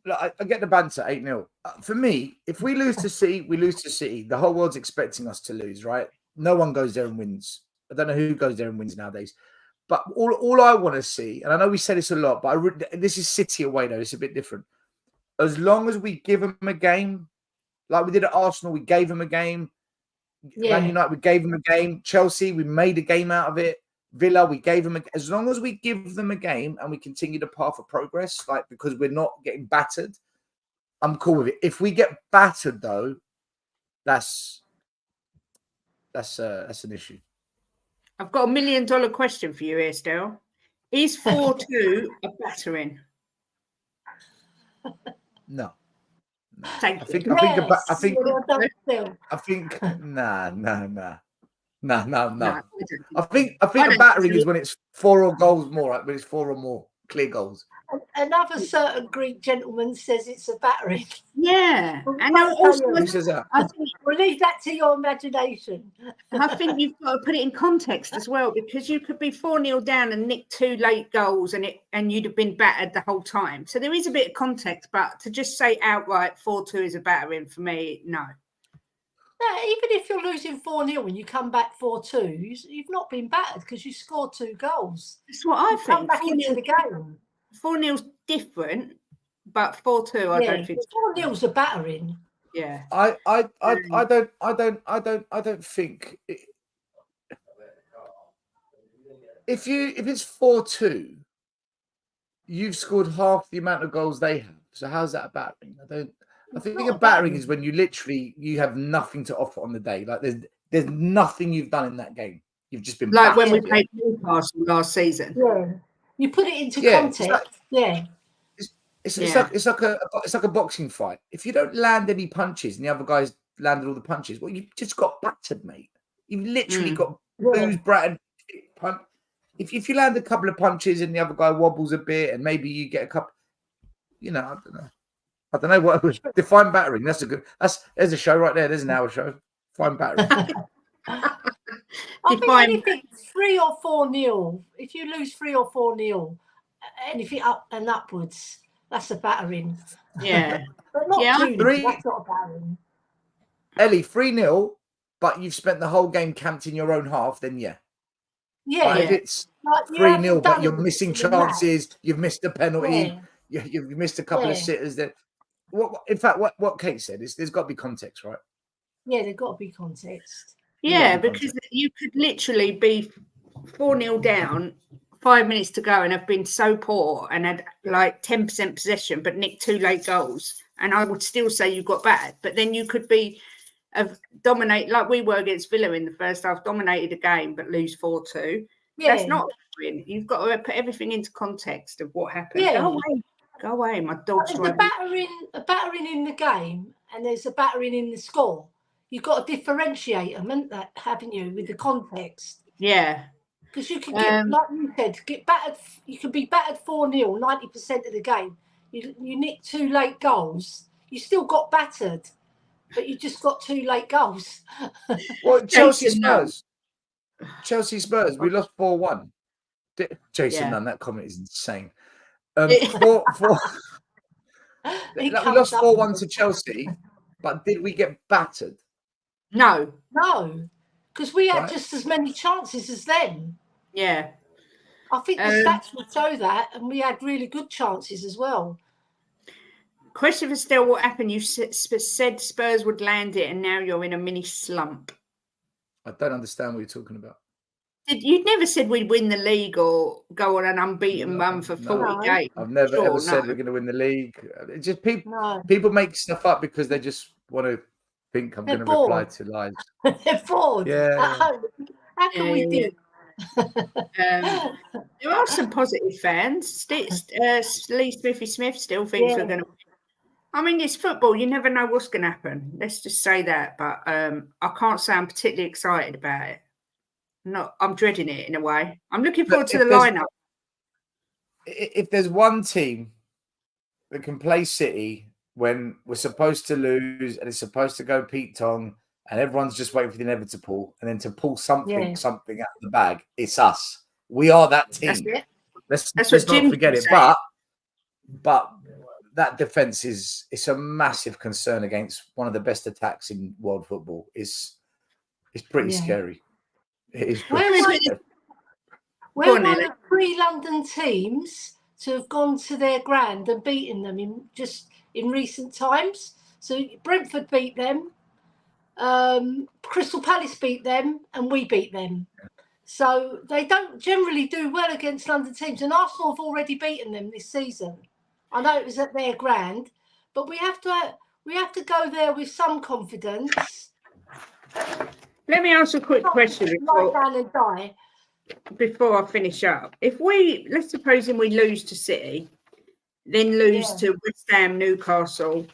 I get the banter, 8-0. For me, if we lose to City, we lose to City. The whole world's expecting us to lose, right? No one goes there and wins. I don't know who goes there and wins nowadays. But all I want to see, and I know we say this a lot, but this is City away, though. It's a bit different. As long as we give them a game, like we did at Arsenal, we gave them a game. Man United, we gave them a game. Chelsea, we made a game out of it. Villa, we gave them as long as we give them a game and we continue the path of progress, like because we're not getting battered, I'm cool with it. If we get battered, though, that's an issue. I've got $1 million question for you, Estelle. Is 4-2 a battering? No. I think nah. I think a battering is when it's 4 or goals more, right? When it's 4 or more clear goals. Another certain Greek gentleman says it's a battering. Yeah, and also who says that? I think we'll leave that to your imagination. I think you've got to put it in context as well, because you could be 4-0 down and nick 2 late goals, and you'd have been battered the whole time. So there is a bit of context, but to just say outright 4-2 is a battering for me, no. No, even if you're losing 4-0 and you come back 4-2, you've not been battered because you scored 2 goals. That's what I think. Come back into the game. 4-0's different, but 4-2 I don't think 4-0's a battering. Yeah. I don't think if it's 4-2, you've scored half the amount of goals they have. So how's that a battering? I think a battering is when you have nothing to offer on the day. Like there's nothing you've done in that game. You've just been like when we played Newcastle last season. Yeah. You put it into context. It's like a boxing fight. If you don't land any punches and the other guys landed all the punches, well, you just got battered, mate. You've literally got battered. If you land a couple of punches and the other guy wobbles a bit and maybe you get a couple, I don't know what was define battering. There's a show right there. There's an hour show. Define battering. I think anything 3 or 4-0. If you lose 3 or 4-0, anything up and upwards, that's a battering. Yeah. But not 2-0, that's not a battering. Elly, 3-0, but you've spent the whole game camped in your own half, then yeah. Yeah. But if it's 3-0, but you're missing chances, you've missed a penalty, you've missed a couple of sitters. In fact, what Kate said is there's got to be context, right? Yeah, there's got to be context. Yeah, because you could literally be 4-0 down, 5 minutes to go, and have been so poor and had like 10% possession, but nicked 2 late goals. And I would still say you got bad. But then you could be dominate like we were against Villa in the first half, dominated a game but lose 4-2. Yeah. That's not win. You've got to put everything into context of what happened. Yeah. Go away. My dog's There's a battering in the game, and there's a battering in the score. You've got to differentiate them, haven't you, with the context? Yeah. Because you can get, like you said, get battered. You can be battered 4-0 90% of the game. You nick 2 late goals. You still got battered, but you just got 2 late goals. Well, Chelsea Spurs. We lost 4-1. Jason Nunn, that comment is insane. We lost 4-1 to Chelsea, but did we get battered? No, because we had just as many chances as them. Yeah, I think the stats would show that, and we had really good chances as well. Question for still, what happened? You said Spurs would land it, and now you're in a mini slump. I don't understand what you're talking about. You'd never said we'd win the league or go on an unbeaten run for 40 games. I've never ever said we're going to win the league. It's just people make stuff up because they just want to think I'm going to reply to lies. They're bored. Yeah. How can we do? There are some positive fans. Lee Smith still thinks we're going to. I mean, it's football. You never know what's going to happen. Let's just say that. But I can't say I'm particularly excited about it. No, I'm dreading it in a way. I'm looking forward to the lineup. If there's one team that can play City when we're supposed to lose and it's supposed to go Pete Tong and everyone's just waiting for the inevitable and then to pull something out of the bag, it's us. We are that team. Let's not forget it. But that defense it's a massive concern against one of the best attacks in world football. It's pretty scary. We're one of 3 London teams to have gone to their ground and beaten them in recent times. So Brentford beat them, Crystal Palace beat them, and we beat them. So they don't generally do well against London teams, and Arsenal have already beaten them this season. I know it was at their ground, but we have to go there with some confidence. Let me ask a quick question before I finish up. Let's suppose we lose to City, then lose to West Ham, Newcastle.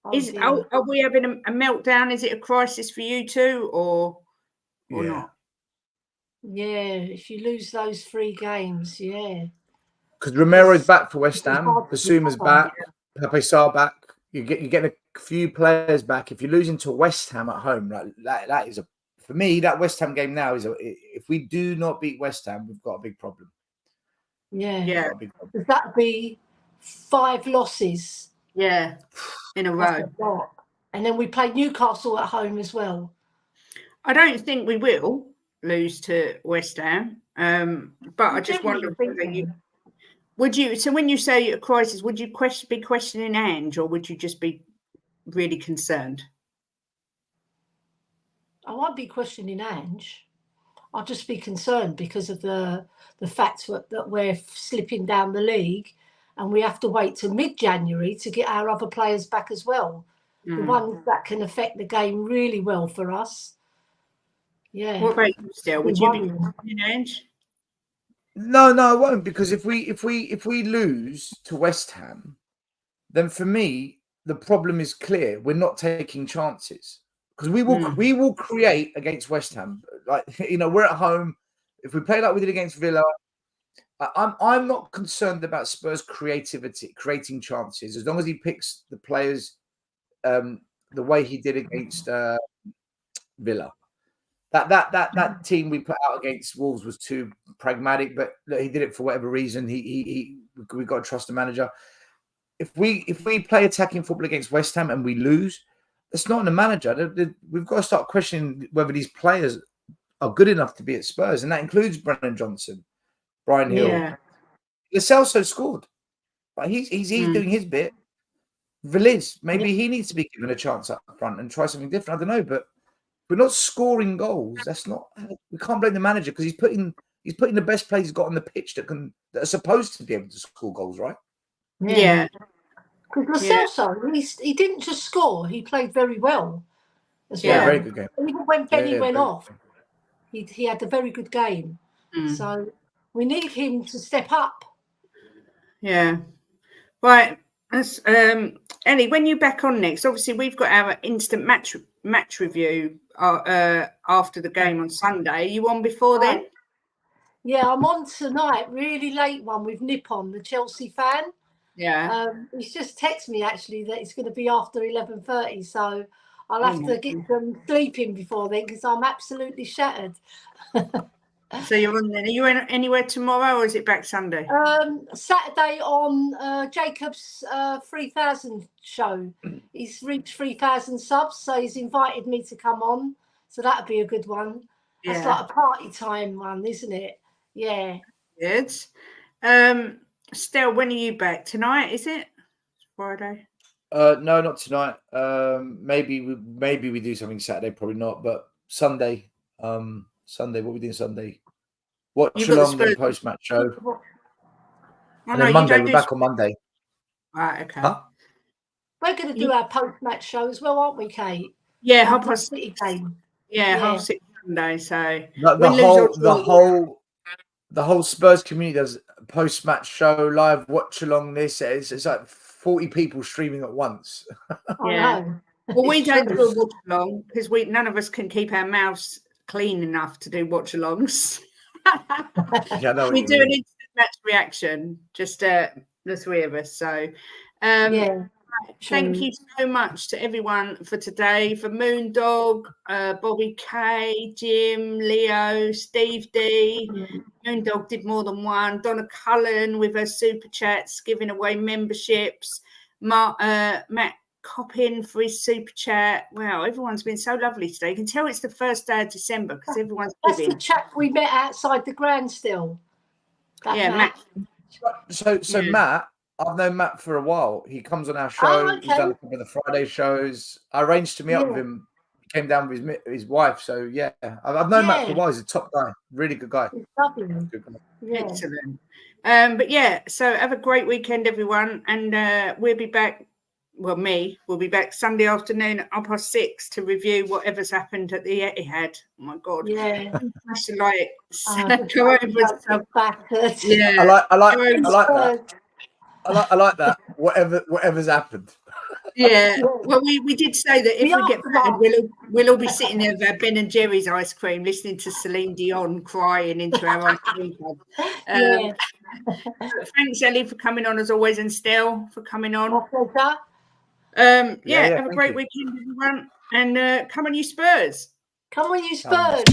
Are we having a meltdown? Is it a crisis for you too, or not? Yeah, if you lose those 3 games, because Romero's back for West Ham, Basuma's back, Pape Sarr back. You're getting a few players back. If you're losing to West Ham at home, that is for me, that West Ham game now if we do not beat West Ham, we've got a big problem. Yeah. Does that be 5 losses? Yeah, in a row. And then we play Newcastle at home as well. I don't think we will lose to West Ham, but I just wonder would you. So when you say a crisis, would you be questioning Ange, or would you just be really concerned? I won't be questioning Ange. I'll just be concerned because of the fact that we're slipping down the league, and we have to wait till mid-January to get our other players back as well. The ones that can affect the game really well for us. Yeah. What about you, Still? Would you be questioning Ange? No, I won't, because if we lose to West Ham, then for me the problem is clear. We're not taking chances because we will create against West Ham. Like, we're at home. If we play like we did against Villa, I'm not concerned about Spurs' creativity, creating chances, as long as he picks the players the way he did against Villa. That team we put out against Wolves was too pragmatic, but he did it for whatever reason. We got to trust the manager. If we play attacking football against West Ham and we lose, it's not on the manager. We've got to start questioning whether these players are good enough to be at Spurs, and that includes Brennan Johnson, Brian Hill. Yeah. Lo Celso scored, but he's doing his bit. Veliz, maybe he needs to be given a chance up front and try something different. I don't know, but we're not scoring goals. That's not. We can't blame the manager because he's putting the best players he's got on the pitch that are supposed to be able to score goals, right? Yeah. Because Lo Celso, he didn't just score; he played very well as well. Very good game. Even when Benny went off, he had a very good game. So we need him to step up. Yeah. Right. That's, Elly, when you're back on next, obviously we've got our instant match review after the game on Sunday. Are you on before then? Yeah, I'm on tonight, really late one with Nippon, the Chelsea fan. Yeah. He's just texted me actually that it's going to be after 11:30, so I'll have to get some sleeping before then because I'm absolutely shattered. So you're on then. Are you anywhere tomorrow or is it back Sunday? Saturday on Jacob's 3000 show. He's reached 3,000 subs, so he's invited me to come on. So that'll be a good one. That's like a party time one, isn't it? Yeah. Good. Stell, when are you back? Tonight, is it? Friday? No, not tonight. Maybe we do something Saturday, probably not, but Sunday. Sunday, what are we doing Sunday? Watch along the post-match show. And then Monday, we're back on Monday. Right, okay. Huh? We're going to do our post-match show as well, aren't we, Kate? Yeah, half City game. Yeah, 6:30 Sunday. So the whole Spurs community does post-match show, live watch along this. It's like 40 people streaming at once. Yeah. Well, we don't do a watch along because none of us can keep our mouths clean enough to do watch alongs. We do an instant match reaction, just the three of us. So thank you so much to everyone for today, for Moondog, Bobby K, Jim, Leo, Steve D. Moondog did more than one. Donna Cullen with her super chats, giving away memberships. Matt Coppin for his super chat. Wow, everyone's been so lovely today. You can tell it's the first day of December because everyone's That's the chap we met outside the grand still. Matt. So Matt, I've known Matt for a while. He comes on our show. He's done a couple of the Friday shows. I arranged to meet up with him. He came down with his wife. So yeah, I've known Matt for a while. He's a top guy, really good guy. He's lovely. Good guy. Yeah. Excellent. But yeah, so have a great weekend, everyone, and we'll be back. Well, we'll be back Sunday afternoon at 6:30 to review whatever's happened at the Etihad. Oh my God! Yeah, flash the light. Go over. Yeah, I like that. Whatever's happened. Yeah. Well, we did say that if we get battered, we'll all be sitting there with our Ben and Jerry's ice cream, listening to Celine Dion crying into our ice cream cup. Thanks, Elly, for coming on as always, and Stell for coming on. Have a great weekend, everyone, and come on, you Spurs! Come on, you Spurs!